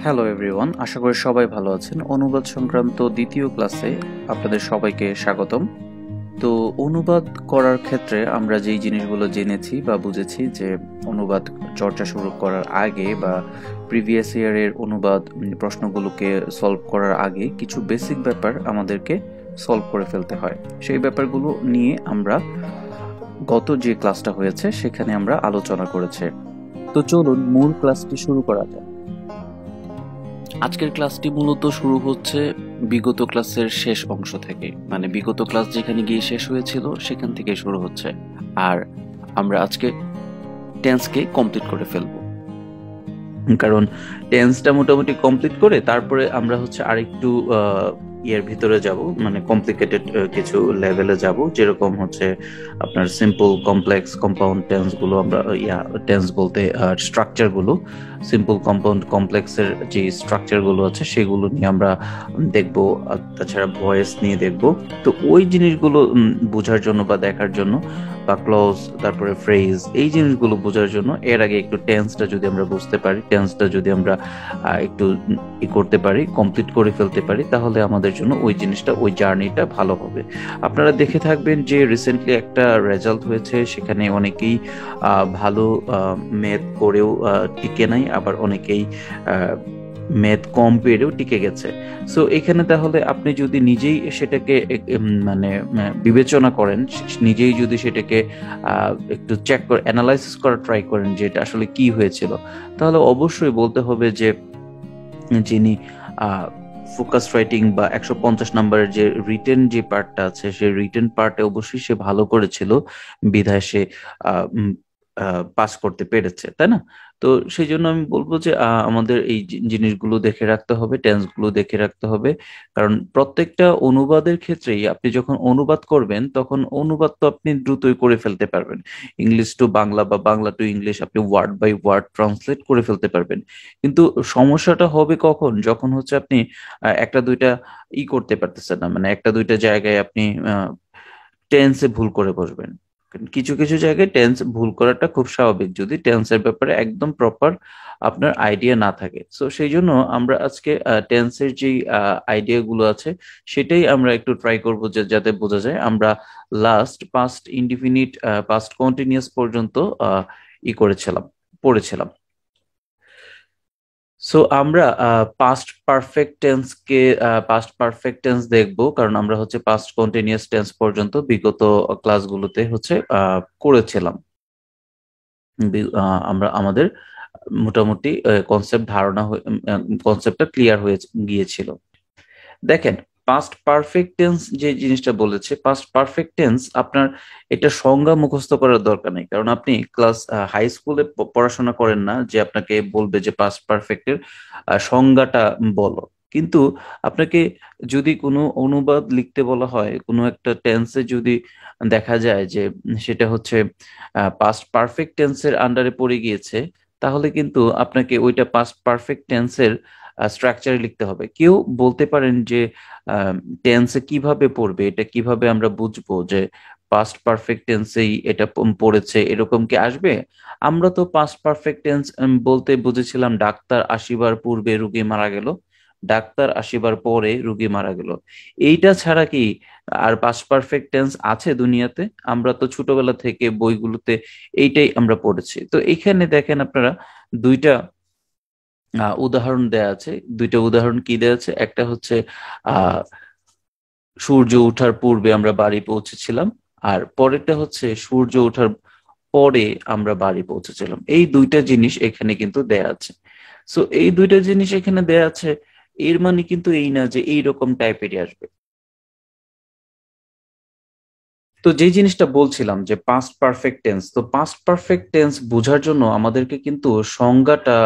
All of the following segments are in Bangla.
হ্যালো এভরিওয়ান, আশা করি সবাই ভালো আছেন। অনুবাদ সংক্রান্ত দ্বিতীয় ক্লাসে আপনাদের সবাইকে স্বাগতম। তো অনুবাদ করার ক্ষেত্রে আমরা যেই জিনিসগুলো জেনেছি বা বুঝেছি যে অনুবাদ চর্চা শুরু করার আগে বা প্রিভিয়াস ইয়ারের অনুবাদ প্রশ্নগুলোকে সলভ করার আগে কিছু বেসিক ব্যাপার আমাদেরকে সলভ করে ফেলতে হয়। সেই ব্যাপারগুলো নিয়ে আমরা গত যে ক্লাসটা হয়েছে সেখানে আমরা আলোচনা করেছি। তো চলুন মূল ক্লাসটি শুরু করা যাক। আজকের ক্লাসটি মূলত শুরু হচ্ছে বিগত ক্লাসের শেষ অংশ থেকে, মানে বিগত ক্লাস যেখানে গিয়ে শেষ হয়েছিল সেখান থেকে শুরু হচ্ছে। আর আমরা আজকে টেন্সকে কমপ্লিট করে ফেলবো, কারণ টেন্সটা মোটামুটি কমপ্লিট করে তারপরে আমরা হচ্ছে আরেকটু ইয়ের ভিতরে যাব, মানে কমপ্লিকেটেড কিছু লেভেলে যাব, যেরকম হচ্ছে আপনার সিম্পল, কমপ্লেক্স, কম্পাউন্ড টেন্স গুলো আমরা টেন্স বলতে স্ট্রাকচার গুলো, সিম্পল, কম্পাউন্ড, কমপ্লেক্সের যে স্ট্রাকচার গুলো আছে সেগুলো নিয়ে আমরা দেখব। তাছাড়া ভয়েস নিয়ে দেখব। তো ওই জিনিসগুলো বোঝার জন্য বা দেখার জন্য, বা ক্লজ, তারপরে ফ্রেজ, এই জিনিসগুলো বোঝার জন্য এর আগে একটু টেন্সটা যদি আমরা বুঝতে পারি, টেন্সটা যদি আমরা একটু করতে পারি, কমপ্লিট করে ফেলতে পারি, তাহলে আমাদের জন্য ওই জিনিসটা, ওই জার্নিটা ভালো হবে। আপনারা দেখে থাকবেন যে রিসেন্টলি একটা রেজাল্ট হয়েছে, সেখানে অনেকেই ভালো ম্যাথ করেও টিকে নাই, আবার অনেকেই ম্যাথ কম পেরেও টিকে গেছে। সো এখানে তাহলে আপনি যদি নিজেই সেটাকে মানে বিবেচনা করেন, নিজেই যদি সেটাকে একটু চেক করে অ্যানালাইসিস করা ট্রাই করেন যে এটা আসলে কি হয়েছিল, তাহলে অবশ্যই বলতে হবে যে যিনি ফোকাস রাইটিং বা 150 নাম্বারের যে রিটেন যে পার্টটা আছে, সেই রিটেন পার্টে অবশ্যই সে ভালো করেছিল, বিধায় সে পাস করতে পেরেছে, তাই না? তো সেই জন্য আমি বলবো যে আমাদের এই জিনিসগুলো দেখে রাখতে হবে, টেন্স গুলো দেখে রাখতে হবে। কারণ প্রত্যেকটা অনুবাদের ক্ষেত্রেই আপনি যখন অনুবাদ করবেন, তখন অনুবাদ তো আপনি দ্রুতই করে ফেলতে পারবেন। ইংলিশ টু বাংলা বা বাংলা টু ইংলিশ আপনি ওয়ার্ড বাই ওয়ার্ড ট্রান্সলেট করে ফেলতে পারবেন। কিন্তু সমস্যাটা হবে কখন, যখন হচ্ছে আপনি একটা দুইটা করতে পারতেছেন না, মানে একটা দুইটা জায়গায় আপনি টেন্সে ভুল করে বসবেন। কিছু কিছু জায়গায় টেন্স ভুল করাটা খুব স্বাভাবিক, যদি টেন্সের ব্যাপারে একদম প্রপার আপনার আইডিয়া না থাকে। সো সেই জন্য আমরা আজকে টেন্সের যে আইডিয়া গুলো আছে সেটাই আমরা একটু ট্রাই করব, যে যাতে বোঝা যায় আমরা last past indefinite, past continuous পর্যন্ত করেছিলাম, পড়েছিলাম। সো আমরা পাস্ট পারফেক্ট টেন্স দেখবো, কারণ আমরা হচ্ছে পাস্ট কন্টিনিউয়াস টেন্স পর্যন্ত বিগত ক্লাসগুলোতে হচ্ছে করেছিলাম। আমরা আমাদের মোটামুটি কনসেপ্ট ধারণা, কনসেপ্টটা ক্লিয়ার হয়ে গিয়েছিল। দেখেন, পাস্ট পারফেক্ট টেন্স যে জিনিসটা বলেছে, পাস্ট পারফেক্ট টেন্স আপনার এটা সংজ্ঞা মুখস্থ করার দরকার নেই, কারণ আপনি ক্লাস হাই স্কুলে পড়াশোনা করেন না যে আপনাকে বলবে যে পাস্ট পারফেক্টের সংজ্ঞাটা বলো। কিন্তু আপনাকে যদি কোনো অনুবাদ লিখতে বলা হয়, কোনো একটা টেন্সে যদি দেখা যায় যে সেটা হচ্ছে পাস্ট পারফেক্ট টেন্সের আন্ডারে পড়ে গিয়েছে, তাহলে কিন্তু আপনাকে ওইটা পাস্ট পারফেক্ট টেন্সের স্ট্রাকচারে লিখতে হবে। কেউ বলতে পারেন যে টেন্সে কিভাবে পড়বে, এটা কিভাবে আমরা বুঝবো যে পাস্ট পারফেক্ট টেন্সেই এটা পড়েছে, এরকম কি আসবে? আমরা তো পাস্ট পারফেক্ট টেন্স বলতে বুঝেছিলাম ডাক্তার আসিবার পূর্বে রুগী মারা গেল, ডাক্তার আসিবার পরে রুগী মারা গেল। এইটা ছাড়া কি আর পাস্ট পারফেক্ট টেন্স আছে দুনিয়াতে? আমরা তো ছোটবেলা থেকে বইগুলোতে এইটাই আমরা পড়েছি। তো এখানে দেখেন আপনারা দুইটা উদাহরণ দেয়া আছে। দুইটা উদাহরণ কি দেয়া আছে, একটা হচ্ছে আহ সূর্য ওঠার পূর্বে আমরা বাড়ি পৌঁছেছিলাম, আর পরেরটা হচ্ছে সূর্য ওঠার পরে আমরা বাড়ি পৌঁছেছিলাম। এই দুইটা জিনিস এখানে কিন্তু দেয়া আছে। সো এই দুইটা জিনিস এখানে দেয়া আছে, এর মানে কিন্তু এই না যে এইরকম টাইপেরই আসবে। তো যেই জিনিসটা বলছিলাম যে পাস্ট পারফেক্ট টেন্স, তো পাস্ট পারফেক্ট টেন্স বোঝার জন্য আমাদেরকে কিন্তু সংজ্ঞাটা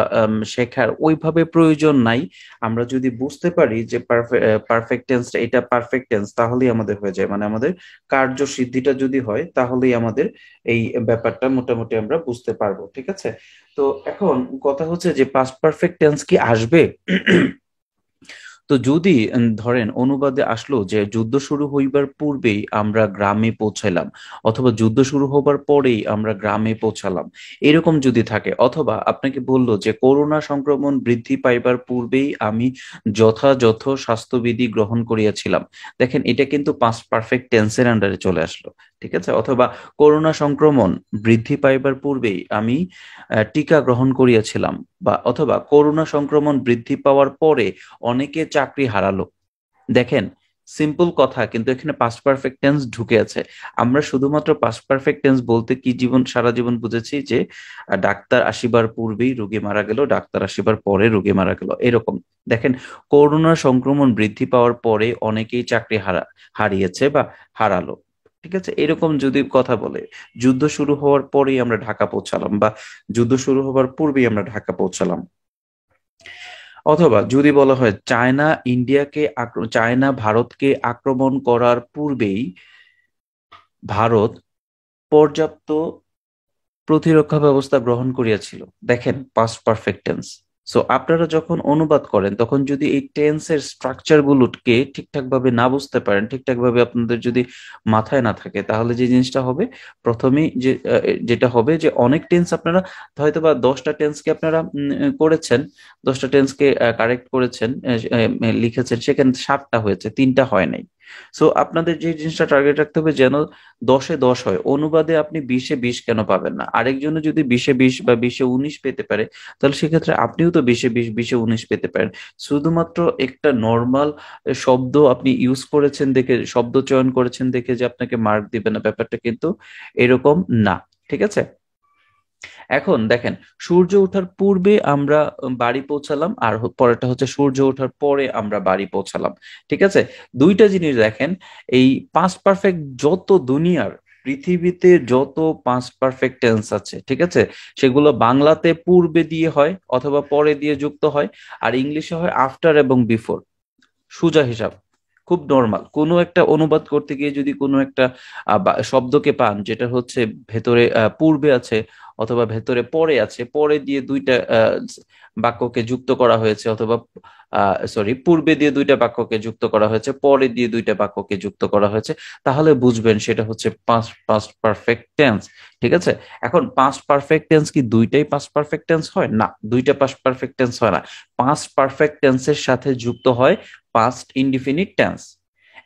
শেখার ওইভাবে প্রয়োজন নাই। আমরা যদি বুঝতে পারি যে পারফেক্ট টেন্সটা এটা পারফেক্ট টেন্স, তাহলেই আমাদের হয়ে যায়, মানে আমাদের কার্যসিদ্ধিটা যদি হয় তাহলেই আমাদের এই ব্যাপারটা মোটামুটি আমরা বুঝতে পারবো, ঠিক আছে? তো এখন কথা হচ্ছে যে পাস্ট পারফেক্ট টেন্স কি আসবে? তো যদি ধরেন অনুবাদে আসলো যে যুদ্ধ শুরু হইবার পূর্বেই আমরা গ্রামে পৌঁছাইলাম, অথবা যুদ্ধ শুরু হবার পরেই আমরা গ্রামে পৌঁছালাম, এরকম যদি থাকে, অথবা আপনাকে বললো যে করোনা সংক্রমণ বৃদ্ধি পাইবার পূর্বেই আমি যথাযথ স্বাস্থ্যবিধি গ্রহণ করিয়াছিলাম, দেখেন এটা কিন্তু পাস্ট পারফেক্ট টেন্সের আন্ডারে চলে আসলো। ঠিক আছে, অথবা করোনা সংক্রমণ বৃদ্ধি পাইবার পূর্বেই আমি টিকা গ্রহণ করিয়াছিলাম, বা অথবা করোনা সংক্রমণ বৃদ্ধি পাওয়ার পরে অনেকে চাকরি হারালো। দেখেন, সিম্পল কথা, কিন্তু এখানে পাস্ট পারফেক্ট টেন্স ঢুকে আছে। আমরা শুধুমাত্র পাস্ট পারফেক্ট টেন্স বলতে কি সারা জীবন বুঝেছি যে ডাক্তার আসিবার পূর্বেই রোগী মারা গেল, ডাক্তার আসিবার পরে রোগী মারা গেল, এরকম। দেখেন, করোনা সংক্রমণ বৃদ্ধি পাওয়ার পরে অনেকেই চাকরি হারিয়েছে বা হারালো। ঠিক আছে, এরকম যদি কথা বলে, যুদ্ধ শুরু হওয়ার পরেই আমরা ঢাকা পৌঁছালাম, বা যুদ্ধ শুরু হওয়ার পূর্বেই আমরা ঢাকা পৌঁছালাম, অথবা যদি বলা হয় চায়না ভারতকে আক্রমণ করার পূর্বেই ভারত পর্যাপ্ত প্রতিরক্ষা ব্যবস্থা গ্রহণ করিয়াছিল। দেখেন, পাস্ট পারফেক্ট টেন্স। সো আপনারা যখন অনুবাদ করেন তখন যদি এই টেন্সের স্ট্রাকচার গুলোকে ঠিকঠাক ভাবে না বুঝতে পারেন, ঠিকঠাক ভাবে আপনাদের যদি মাথায় না থাকে, তাহলে যে জিনিসটা হবে, প্রথমেই যেটা হবে যে অনেক টেন্স আপনারা হয়তো বা 10টা টেন্সকে আপনারা করেছেন, 10টা টেন্সকে কারেক্ট করেছেন, লিখেছেন, সেখানে 7টা হয়েছে, 3টা হয় নাই। সো আপনাদের যে জিনিসটা টার্গেট রাখতে হবে যেন 10-এ 10 হয়। অনুবাদে আপনি 20-এ 20 কেন পাবেন না? আরেকজনে যদি 20-এ 20 বা 20-এ 19 পেতে পারে, তাহলে সেক্ষেত্রে আপনিও তো 20-এ 20, 20-এ 19 পেতে পারেন। শুধুমাত্র একটা নর্মাল শব্দ আপনি ইউজ করেছেন দেখে, শব্দ চয়ন করেছেন দেখে যে আপনাকে মার্ক দিবে না, ব্যাপারটা কিন্তু এরকম না। ঠিক আছে, এখন দেখেন, সূর্য ওঠার পূর্বে আমরা বাড়ি পৌঁছালাম, আর পরেরটা হচ্ছে সূর্য ওঠার পরে আমরা বাড়ি পৌঁছালাম। ঠিক আছে, দুইটা জিনিস দেখেন, এই পাস্ট পারফেক্ট যত দুনিয়ার পৃথিবীতে যত পাস্ট পারফেক্ট টেন্স আছে, ঠিক আছে, সেগুলো বাংলাতে পূর্বে দিয়ে হয় অথবা পরে দিয়ে যুক্ত হয়, আর ইংলিশে হয় আফটার এবং বিফোর। সোজা হিসাব, খুব নর্মাল। কোনো একটা অনুবাদ করতে গিয়ে যদি কোনো একটা শব্দকে পান যেটা হচ্ছে ভেতরে পূর্বে আছে অথবা ভেতরে পরে আছে, পরে দিয়ে দুইটা বাক্যকে যুক্ত করা হয়েছে, অথবা সরি, পূর্বে দিয়ে দুইটা বাক্যকে যুক্ত করা হয়েছে, পরে দিয়ে দুইটা বাক্যকে যুক্ত করা হয়েছে, তাহলে বুঝবেন সেটা হচ্ছে পাস্ট পাস্ট পারফেক্ট টেন্স। ঠিক আছে, এখন পাস্ট পারফেক্ট টেন্স কি দুইটাই পাস্ট পারফেক্ট টেন্স হয়? না, দুইটা পাস্ট পারফেক্ট টেন্স হয় না। পাস্ট পারফেক্ট টেন্সের সাথে যুক্ত হয় পাস্ট ইনডিফিনিট টেন্স।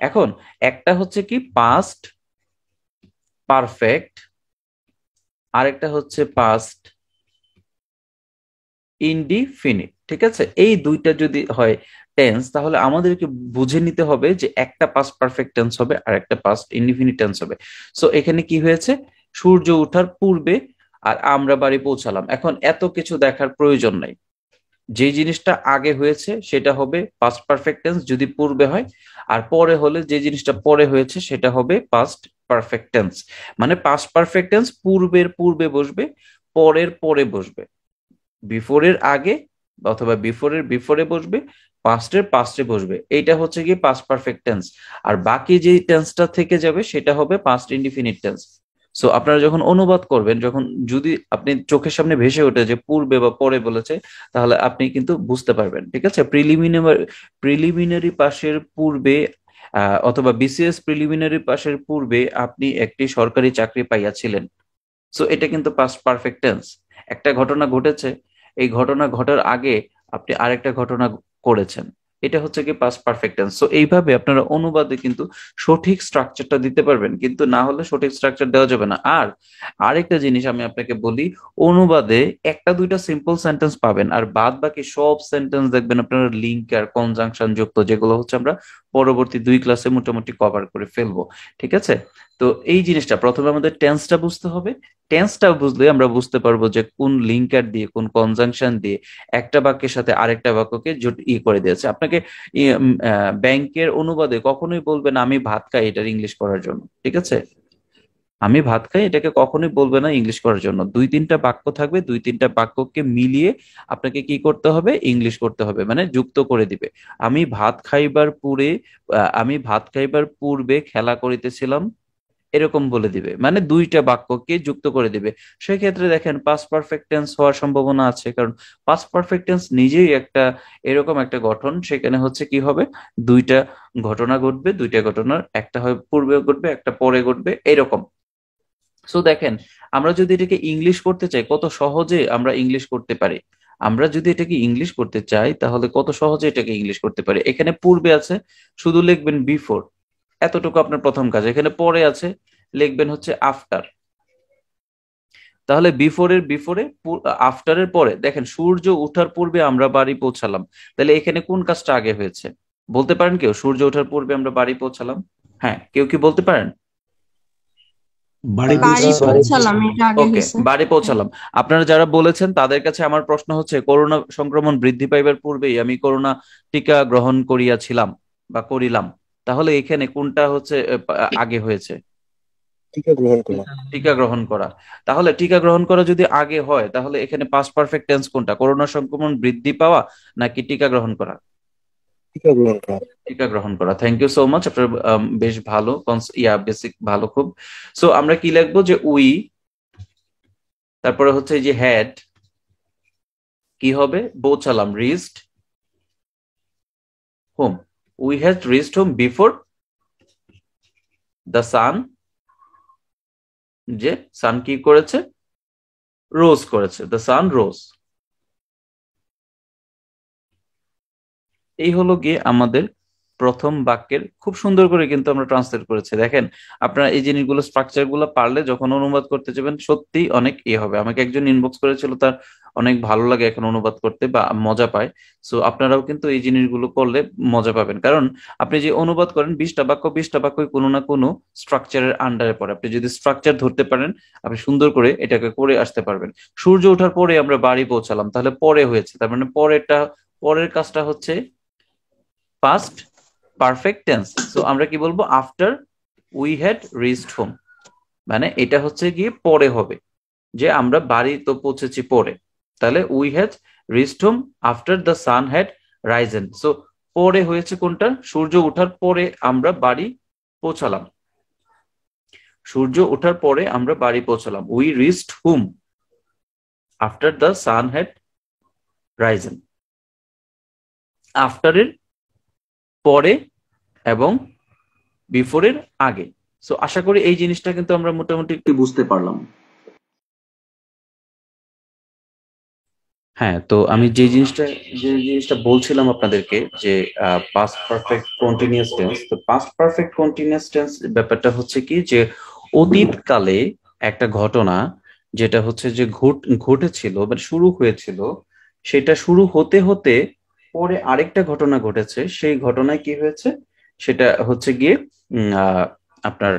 এখন একটা হচ্ছে কি পাস্ট পারফেক্ট, আরেকটা হচ্ছে পাস্ট ইনডিফিনিট। ঠিক আছে, এই দুইটা যদি হয় টেন্স, তাহলে আমাদেরকে বুঝে নিতে হবে যে একটা পাস্ট পারফেক্ট টেন্স হবে আর একটা পাস্ট ইনডিফিনিট টেন্স হবে। সো এখানে কি হয়েছে, সূর্য ওঠার পূর্বে আর আমরা বাড়ি পৌঁছালাম। এখন এত কিছু দেখার প্রয়োজন নাই, যে জিনিসটা আগে হয়েছে সেটা হবে পাস্ট পারফেক্ট টেন্স যদি পূর্বে হয়, আর পরে হলে যে জিনিসটা পরে হয়েছে সেটা হবে পাস্ট পারফেক্ট টেন্স। মানে পাস্ট পারফেক্ট টেন্স পূর্বের পূর্বে বসবে, পরের পরে বসবে, বিফোরের আগে অথবা বিফোরের বিফোরে বসবে, পাস্টের পাস্টে বসবে। এইটা হচ্ছে কি পাস্ট পারফেক্ট টেন্স। আর বাকি যে টেন্সটা থেকে যাবে সেটা হবে পাস্ট ইনডিফিনিট টেন্স। সো আপনারা যখন অনুবাদ করবেন, যখন যদি আপনি চোখের সামনে ভেসে ওঠে যে পূর্বে বা পরে বলেছে, তাহলে আপনি কিন্তু বুঝতে পারবেন। ঠিক আছে, প্রিলিমিনারি পাশের পূর্বে অথবা বিসিএস প্রিলিমিনারি পাশের পূর্বে আপনি একটি সরকারি চাকরি পাইয়াছিলেন। সো এটা কিন্তু পাস্ট পারফেক্ট টেন্স। একটা ঘটনা ঘটেছে, এই ঘটনা ঘটার আগে আপনি আরেকটা ঘটনা করেছেন, এটা হচ্ছে কি পাস্ট পারফেক্ট টেন্স। সো এইভাবে আপনারা অনুবাদে কিন্তু সঠিক স্ট্রাকচারটা দিতে পারবেন, কিন্তু না হলে সঠিক স্ট্রাকচার দেওয়া যাবে না। আর আরেকটা জিনিস আমি আপনাকে বলি, অনুবাদে একটা দুইটা সিম্পল সেন্টেন্স পাবেন, আর বাদ বাকি সব সেন্টেন্স দেখবেন আপনারা লিঙ্ক আর কনজাংশন যুক্ত, যেগুলো হচ্ছে আমরা পরবর্তী 2 ক্লাসে মোটামুটি কভার করে ফেলবো। ঠিক আছে, তো এই জিনিসটা প্রথমে আমাদের টেন্সটা বুঝতে হবে। টেন্সটা বুঝলে আমরা বুঝতে পারবো যে কোন লিঙ্কার দিয়ে, কোন কনজাংশন দিয়ে একটা বাক্যের সাথে আরেকটা বাক্যকে করে দিয়েছে। আপনাকে ব্যাংকের অনুবাদে কখনোই বলবে না আমি ভাত খাই এটার ইংলিশ করার জন্য। ঠিক আছে, আমি ভাত খাই এটাকে কখনোই বলবে না ইংলিশ করার জন্য। 2-3টা বাক্য থাকবে, 2-3টা বাক্যকে মিলিয়ে আপনাকে কি করতে হবে, ইংলিশ করতে হবে, মানে যুক্ত করে দিবে। আমি ভাত খাইবার পূর্বে খেলা করিতেছিলাম, এরকম বলে দিবে, মানে দুইটা বাক্যকে যুক্ত করে দিবে। সেক্ষেত্রে দেখেন পাস্ট পারফেক্ট টেন্স হওয়ার সম্ভাবনা আছে, কারণ পাস্ট পারফেক্ট টেন্স নিজেই একটা এরকম একটা গঠন, সেখানে হচ্ছে কি হবে, দুইটা ঘটনা ঘটবে, দুইটা ঘটনার একটা হয় পূর্বে ঘটবে, একটা পরে ঘটবে, এরকম। সো দেখেন, আমরা যদি এটাকে ইংলিশ করতে চাই, কত সহজে আমরা ইংলিশ করতে পারি। আমরা যদি এটাকে ইংলিশ করতে চাই তাহলে কত সহজে এটাকে ইংলিশ করতে পারি। এখানে পূর্বে আছে, শুধু লিখবেন বিফোর, এতটুকু আপনার প্রথম কাজ। এখানে পরে আছে, লিখবেন হচ্ছে আফটার। তাহলে বিফোরে আফটারের পরে দেখেন সূর্য ওঠার পূর্বে আমরা বাড়ি পৌঁছালাম। তাহলে এখানে কোন কাজটা আগে হয়েছে বলতে পারেন কেউ? সূর্য ওঠার পূর্বে আমরা বাড়ি পৌঁছালাম। হ্যাঁ, কেউ কি বলতে পারেন? বাড়ি বাড়ি পৌঁছালাম। পৌঁছালাম, এটা আগে ওকে, হয়েছে। বাড়ি পৌঁছালাম। আপনারা যারা বলেছেন তাদের কাছে আমার প্রশ্ন হচ্ছে, করোনা সংক্রমণ বৃদ্ধি পাইবার পূর্বেই আমি করোনা টিকা গ্রহণ করিয়াছিলাম বা করিলাম। তাহলে এখানে কোনটা হচ্ছে আগে হয়েছে? টিকা গ্রহণ করা। টিকা গ্রহণ করা। তাহলে টিকা গ্রহণ করা যদি আগে হয়, তাহলে এখানে পাস্ট পারফেক্ট টেন্স কোনটা? করোনা সংক্রমণ বৃদ্ধি পাওয়া নাকি টিকা গ্রহণ করা? টিকা গ্রহণ করা। টিকা গ্রহণ করা। থ্যাংক ইউ সো মাচ, আপনার বেশ ভালো বেসিক ভালো খুব। সো আমরা কি লিখবো, যে উই, তারপরে হচ্ছে যে হ্যাড, কি হবে, পৌঁছালাম, reached home. We had reached home before the sun, যে সান কি করেছে, রোজ করেছে, দ্য সান রোজ। এই হলো গিয়ে আমাদের প্রথম বাক্যের, খুব সুন্দর করে কিন্তু আমরা ট্রান্সলেট করেছি। দেখেন, আপনারা এই জিনিসগুলো স্ট্রাকচার গুলো পারলে যখন অনুবাদ করতে যাবেন সত্যি অনেক হবে। আমাকে একজন ইনবক্স করেছিল, তার অনেক ভালো লাগে এখন অনুবাদ করতে বা মজা পায়। সো আপনারাও কিন্তু এই জিনিসগুলো করলে মজা পাবেন, কারণ আপনি যে অনুবাদ করেন 20টা বাক্য, 20টা বাক্যই কোনো না কোনো স্ট্রাকচারের আন্ডারে পড়ে। আপনি যদি স্ট্রাকচার ধরতে পারেন, আপনি সুন্দর করে এটাকে করে আসতে পারবেন। সূর্য ওঠার পরে আমরা বাড়ি পৌঁছালাম, তাহলে পরে হয়েছে, তার মানে পরের কাজটা হচ্ছে পাস্ট পারফেক্ট টেন্স। সো আমরা কি বলবো, after we had reached home, মানে এটা হচ্ছে গিয়ে পরে হবে, যে আমরা বাড়ি তো পৌঁছেছি পরে। তাহলে we had reached home after the sun had Ryzen. So পরে হয়েছে কোনটা, সূর্য ওঠার পরে আমরা বাড়ি পৌঁছালাম। সূর্য ওঠার পরে আমরা বাড়ি পৌঁছালাম, we reached home after the sun had risen. আফটারের পরে এবং বিফোরের আগে। সো আশা করি এই জিনিসটা কিন্তু আমরা মোটামুটি একটু বুঝতে পারলাম। হ্যাঁ, তো আমি যে জিনিসটা বলছিলাম আপনাদেরকে, যে পাস্ট পারফেক্ট কন্টিনিউয়াস টেন্স। তো পাস্ট পারফেক্ট কন্টিনিউয়াস টেন্স ব্যাপারটা হচ্ছে কি, যে অতীতকালে একটা ঘটনা, যেটা হচ্ছে যে ঘটেছিল বা শুরু হয়েছিল, সেটা শুরু হতে হতে পরে আরেকটা ঘটনা ঘটেছে। সেই ঘটনায় কি হয়েছে, সেটা হচ্ছে গিয়ে আপনার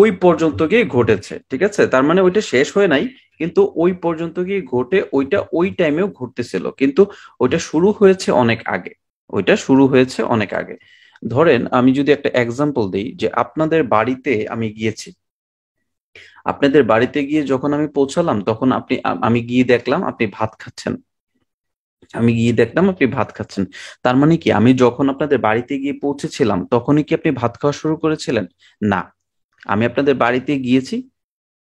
ওই পর্যন্ত গিয়ে ঘটেছে। ঠিক আছে, তার মানে ওইটা শেষ হয়ে নাই, কিন্তু ওই পর্যন্ত গিয়ে ঘটে, ওইটা ওই টাইমেও ঘটতেছিল, কিন্তু ওইটা শুরু হয়েছে অনেক আগে। ওইটা শুরু হয়েছে অনেক আগে। ধরেন আমি যদি একটা এক্সাম্পল দিই, যে আপনাদের বাড়িতে আমি গিয়েছি, আপনাদের বাড়িতে গিয়ে যখন আমি পৌঁছালাম, তখন আমি গিয়ে দেখলাম আপনি ভাত খাচ্ছেন। আমি গিয়ে দেখলাম আপনি ভাত খাচ্ছেন। তার মানে কি, আমি যখন আপনাদের বাড়িতে গিয়ে পৌঁছেছিলাম তখনই কি আপনি ভাত খাওয়া শুরু করেছিলেন? না, আমি আপনাদের বাড়িতে গিয়েছি,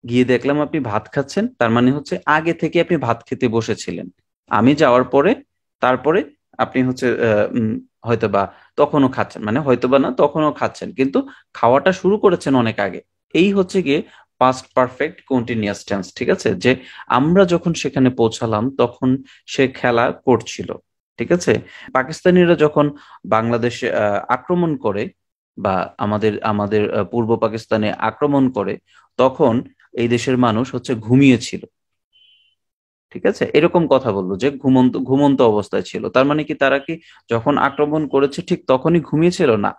গিয়ে দেখলাম আপনি ভাত খাচ্ছেন, তার মানে হচ্ছে আগে থেকে আপনি ভাত খেতে বসেছিলেন। আমি যাওয়ার পরে, তারপরে আপনি হচ্ছে হয়তোবা তখনও খাচ্ছেন, মানে হয়তোবা না, তখনও খাচ্ছেন, কিন্তু খাওয়াটা শুরু করেছেন অনেক আগে। এই হচ্ছে গিয়ে পাস্ট পারফেক্ট কন্টিনিউয়াস টেন্স। ঠিক আছে, যে আমরা যখন সেখানে পৌঁছালাম তখন সে খেলা করছিল। ঠিক আছে, পাকিস্তানিরা যখন বাংলাদেশে আক্রমণ করে, বা আমাদের আমাদের পূর্ব পাকিস্তানে আক্রমণ করে, তখন এই দেশের মানুষ হচ্ছে ঘুমিয়েছিল। ঠিক আছে, এরকম কথা বললো, যে ঘুমন্ত ঘুমন্ত অবস্থায় ছিল। তার মানে কি, তারা কি যখন আক্রমণ করেছে ঠিক তখনই ঘুমিয়েছিল? না,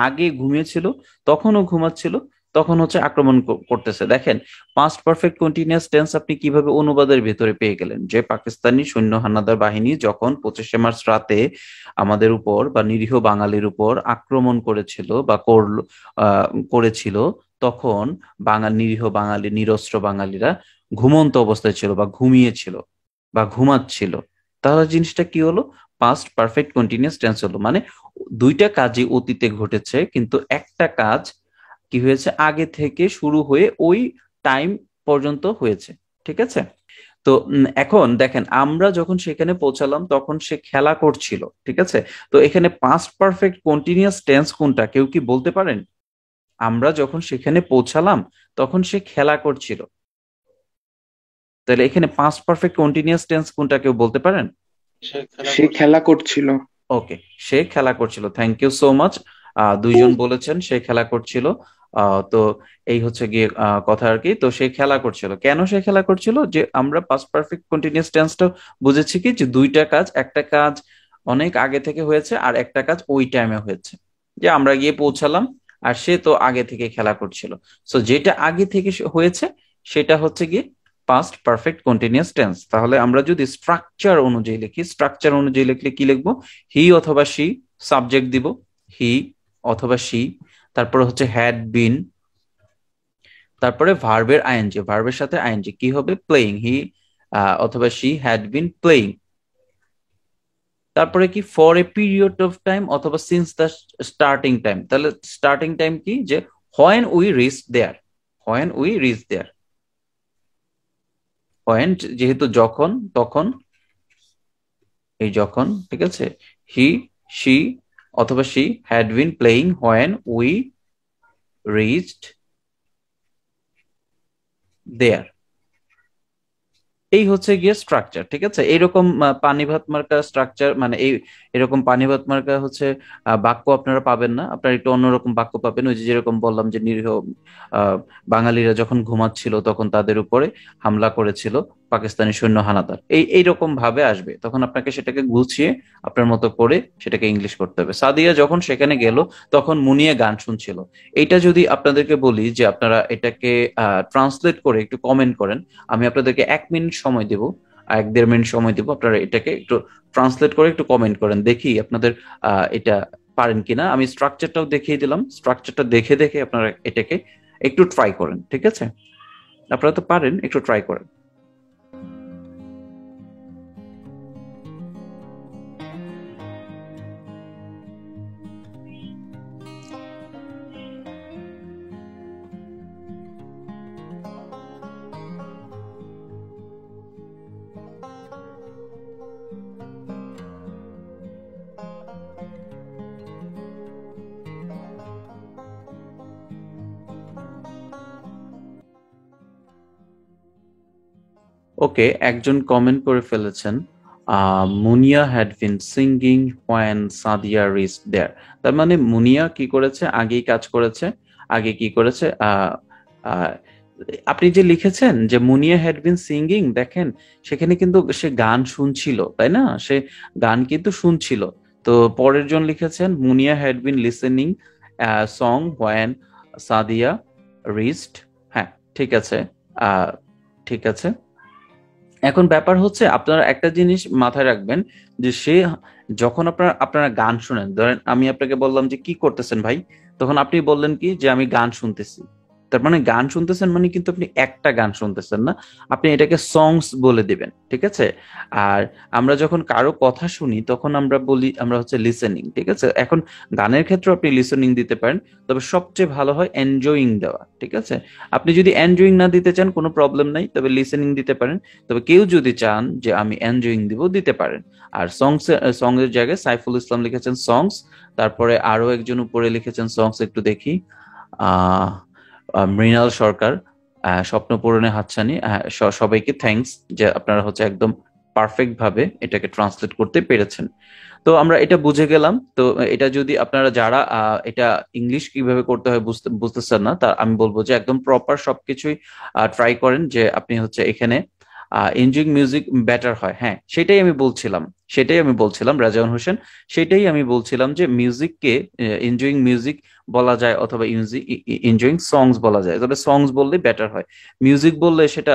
আগে ঘুমিয়েছিল, তখনও ঘুমাচ্ছিল, তখন হচ্ছে আক্রমণ করতেছে। দেখেন, পাস্ট পারফেক্ট কন্টিনিউয়াস টেন্স আপনি কিভাবে অনুবাদের ভেতরে পেয়ে গেলেন, যে পাকিস্তানি সৈন্য হানাদার বাহিনী যখন 25শে মার্চ রাতে আমাদের উপর বা নিরীহ বাঙালির উপর আক্রমণ করেছিল বা করেছিল, তখন নিরীহ বাঙালি, নিরস্ত্র বাঙালিরা ঘুমন্ত অবস্থায় ছিল বা ঘুমিয়েছিল বা ঘুমাচ্ছিল। তাহলে জিনিসটা কি হলো, পাস্ট পারফেক্ট কন্টিনিউয়াস টেন্স হলো। মানে দুইটা কাজই অতীতে ঘটেছে, কিন্তু একটা কাজ কি হয়েছে, আগে থেকে শুরু হয়ে ওই টাইম পর্যন্ত হয়েছে। ঠিক আছে। তো এখন দেখেন আমরা যখন সেখানে পৌঁছালাম তখন সে খেলা করছিল। ঠিক আছে। তো এখানে পাস্ট পারফেক্ট কন্টিনিউয়াস টেন্স কোনটা, কেউ কি বলতে পারেন? আমরা যখন সেখানে পৌঁছালাম তখন সে খেলা করছিল, তাহলে এখানে পাস্ট পারফেক্ট কন্টিনিউয়াস টেন্স কোনটা, কেউ বলতে পারেন? সে খেলা করছিল। ওকে, সে খেলা করছিল। Thank you so much. দুইজন বলেছেন সে খেলা করছিল। তো এই হচ্ছে গিয়ে কথা আর কি। তো সে খেলা করছিল, কেন সে খেলা করছিল, যে আমরা পাস্ট পারফেক্ট কন্টিনিউয়াস টেন্সটা বুঝেছি কি, যে দুইটা কাজ, একটা কাজ অনেক আগে থেকে হয়েছে আর একটা কাজ ওই টাইমে হয়েছে, যে আমরা গিয়ে পৌঁছালাম আর সে তো আগে থেকে খেলা করছিল। সো যেটা আগে থেকে হয়েছে সেটা হচ্ছে গিয়ে পাস্ট পারফেক্ট কন্টিনিউয়াস টেন্স। তাহলে আমরা যদি স্ট্রাকচার অনুযায়ী লিখি, স্ট্রাকচার অনুযায়ী লিখলে কি লিখবো? হি অথবা সি, সাবজেক্ট দিব হি অথবা সি, তারপরে হচ্ছে হ্যাড বিন, তারপরে ভার্বের আইএনজি, ভার্বের সাথে আইএনজি কি হবে? প্লেইং। হি অথবা সি হ্যাড বিন প্লেইং। তারপরে কি? For a period of time অথবা সিন্স দ্য স্টার্টিং টাইম। তাহলে স্টার্টিং টাইম কি, যে when we reach there, when we reach there. When যেহেতু যখন, তখন, এই যখন। ঠিক আছে। হি, সি অথবা she had been playing when we reached there. এই হচ্ছে গিয়ে স্ট্রাকচার। ঠিক আছে। এইরকম পানি ভাত মার্কা স্ট্রাকচার, মানে এই এরকম পানি ভাত মার্কা হচ্ছে বাক্য আপনারা পাবেন না। আপনারা একটু অন্যরকম বাক্য পাবেন। ওই যে যেরকম বললাম যে নিরীহ বাঙালিরা যখন ঘুমাচ্ছিল তখন তাদের উপরে হামলা করেছিল পাকিস্তানি সৈন্য হানাদার, এইরকম ভাবে আসবে। তখন আপনাকে সেটাকে গুছিয়ে আপনার মতো করে সেটাকে ইংলিশ করতে হবে। সাদিয়া যখন সেখানে গেল তখন মুনিয়া গান শুনছিল। এইটা যদি আপনাদেরকে বলি যে আপনারা এটাকে ট্রান্সলেট করে একটু কমেন্ট করেন, আমি আপনাদেরকে 1 মিনিট সময় দেব, 1-1.5 মিনিট সময় দেব, আপনারা এটাকে একটু ট্রান্সলেট করে একটু কমেন্ট করেন, দেখি আপনাদের এটা পারেন কিনা। আমি স্ট্রাকচারটাও দেখিয়ে দিলাম, স্ট্রাকচারটা দেখে দেখে আপনারা এটাকে একটু ট্রাই করেন। ঠিক আছে। আপনারা তো পারেন, একটু ট্রাই করেন। ওকে, একজন কমেন্ট করে ফেলেছেন, Muniya had been singing when Sadia reach there. তার মানে মুনিয়া কি করেছে, আগেই কাজ করেছে। আগে কি করেছে? আহ, আপনি যে লিখেছেন যে মুনিয়া হ্যাড বিন সিঙ্গিং, দেখেন সেখানে কিন্তু সে গান শুনছিল, তাই না? সে গান কিন্তু শুনছিল। তো পরের জন লিখেছেন Muniya had been listening song when Sadia reached. হ্যাঁ, ঠিক আছে। আহ ঠিক আছে। এখন ব্যাপার হচ্ছে আপনারা একটা জিনিস মাথায় রাখবেন, যে সে যখন আপনারা গান শুনেন, ধরেন আমি আপনাকে বললাম যে কি করতেছেন ভাই, তখন আপনি বললেন কি, যে আমি গান শুনতেছি। তার মানে গান শুনতেছেন মানে কিন্তু আপনি একটা গান শুনতেছেন না, আপনি এটাকে সংস বলে দিবেন। ঠিক আছে। আর আমরা যখন কারো কথা শুনি তখন আমরা বলি আমরা হচ্ছে লিসেনিং। ঠিক আছে। এখন গানের ক্ষেত্রে আপনি লিসেনিং দিতে পারেন, তবে সবচেয়ে ভালো হয় এনজয়িং দেওয়া। ঠিক আছে। আপনি যদি এনজয়িং না দিতে চান কোনো প্রবলেম নাই, তবে লিসেনিং দিতে পারেন। তবে কেউ যদি চান যে আমি এনজয়িং দিব, দিতে পারেন। আর সংস এর জায়গায় সাইফুল ইসলাম লিখেছেন সংস, তারপরে আরো একজন উপরে লিখেছেন সংস, একটু দেখি। আহ মৃণাল সরকার, স্বপ্ন পূরণে হাতছানি। সবাইকে থ্যাঙ্কস যে আপনারা হচ্ছে একদম পারফেক্ট ভাবে এটাকে ট্রান্সলেট করতে পেরেছেন। তো আমরা এটা বুঝে গেলাম। তো এটা যদি আপনারা যারা এটা ইংলিশ কিভাবে করতে হয় বুঝতেছেন না, তা আমি বলবো যে একদম প্রপার সবকিছুই ট্রাই করেন, যে আপনি হচ্ছে এখানে এনজয়িং মিউজিক বেটার হয়। হ্যাঁ, সেটাই আমি বলছিলাম রাজাউন হোসেন, সেটাই আমি বলছিলাম যে মিউজিককে এনজয়িং মিউজিক বলা যায় অথবা এনজয়িং সংস বলা যায়, তবে সংস বললে বেটার হয়। মিউজিক বললে সেটা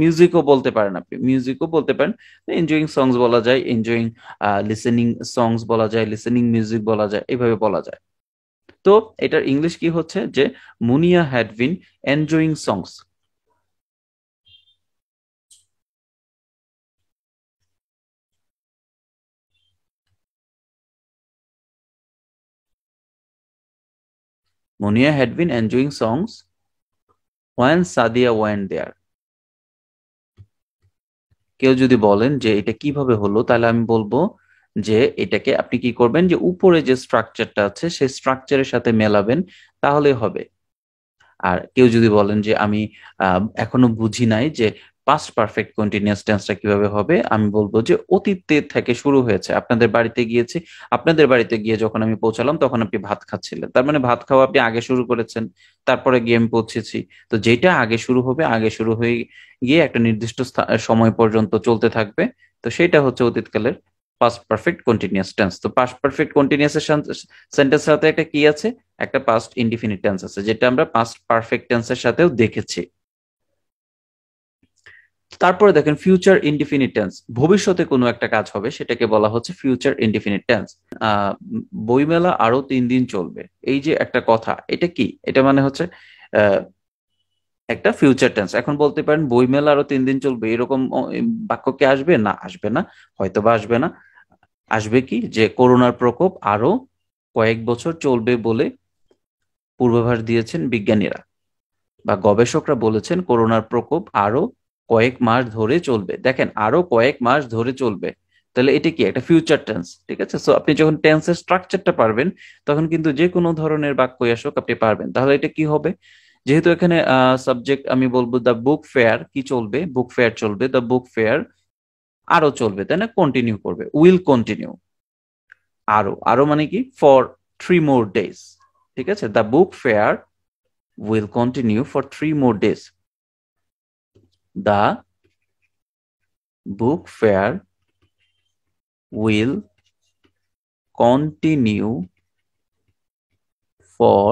মিউজিকও বলতে পারেন, আপনি মিউজিকও বলতে পারেন। এনজয়িং সংস বলা যায়, এনজয়িং লিসেনিং সংস বলা যায়, লিসেনিং মিউজিক বলা যায়, এভাবে বলা যায়। তো এটার ইংলিশ কি হচ্ছে, যে Munia had been enjoying songs. Munia had been enjoying songs when Sadia went there. কেউ যদি বলেন যে এটা কিভাবে হলো, তাহলে আমি বলবো যে এটাকে আপনি কি করবেন, যে উপরে যে স্ট্রাকচারটা আছে সেই স্ট্রাকচারের সাথে মেলাবেন, তাহলে হবে। আর কেউ যদি বলেন যে আমি এখনো বুঝি নাই যে পাস্ট পারফেক্ট কন্টিনিউয়াস টেন্সটা কিভাবে হবে, আমি বলবো যে অতীতে থেকে শুরু হয়েছে, আপনাদের বাড়িতে গিয়েছি, আপনাদের বাড়িতে গিয়ে যখন আমি পৌঁছালাম তখন আপনি ভাত খাচ্ছিলেন, তার মানে ভাত খাওয়া আপনি আগে শুরু করেছেন, তারপরে গিয়ে আমি পৌঁছেছি। তো যেটা আগে শুরু হবে, আগে শুরু হয়ে গিয়ে একটা নির্দিষ্ট সময় পর্যন্ত চলতে থাকবে, তো সেটা হচ্ছে অতীতকালের পাস্ট পারফেক্ট কন্টিনিউয়াস টেন্স। তো পাস্ট পারফেক্ট কন্টিনিউয়াস সেন্টেন্সের সাথে একটা কি আছে, একটা পাস্ট ইনডিফিনিট টেন্স আছে, যেটা আমরা পাস্ট পারফেক্ট টেন্সের সাথেও দেখেছি। তারপরে দেখেন ফিউচার ইনডিফিনিট টেন্স, ভবিষ্যতে কোনো একটা কাজ হবে সেটাকে বলা হচ্ছে ফিউচার ইনডিফিনিট টেন্স। বইমেলা আরো 3 দিন চলবে, এই যে একটা কথা, এটা কি, এটা মানে হচ্ছে একটা ফিউচার টেন্স। এখন বলতে পারেন বইমেলা আরো 3 দিন চলবে, এরকম বাক্য কি আসবে? না, আসবে না, হয়তো বা আসবে না। আসবে কি, যে করোনার প্রকোপ আরো কয়েক বছর চলবে বলে পূর্বাভাস দিয়েছেন বিজ্ঞানীরা, বা গবেষকরা বলেছেন করোনার প্রকোপ আরো কয়েক মাস ধরে চলবে। দেখেন, আরো কয়েক মাস ধরে চলবে, তাহলে এটা কি একটা ফিউচার টেন্স, ঠিক আছে? সো আপনি যখন টেন্সের স্ট্রাকচারটা পারবেন, তখন কিন্তু যে কোনো ধরনের বাক্যই আসুক আপনি পারবেন। তাহলে এটা কি হবে, যেহেতু এখানে সাবজেক্ট আমি বলবো দ্য বুক ফেয়ার, কি চলবে? বুক ফেয়ার চলবে, দ্য বুক ফেয়ার আরো চলবে, তাই না? কন্টিনিউ করবে, উইল কন্টিনিউ। আরো, আরো মানে কি, ফর 3 more days, ঠিক আছে? The book fair will continue for 3 more days. The book fair will continue for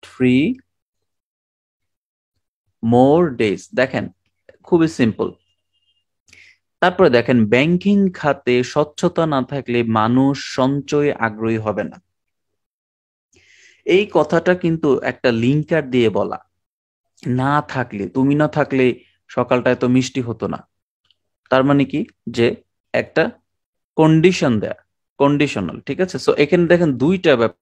3 more days. দেখেন, খুবই সিম্পল। তারপরে দেখেন, ব্যাংকিং খাতে স্বচ্ছতা না থাকলে মানুষ সঞ্চয়ে আগ্রহী হবে না। এই কথাটা কিন্তু একটা লিঙ্কার দিয়ে বলা, না থাকলে, তুমি না থাকলে সকালটা এত মিষ্টি হতো না। তার মানে কি, যে একটা কন্ডিশন দেয়া, কন্ডিশনাল, ঠিক আছে? সো এখানে দেখেন দুইটা ব্যাপার।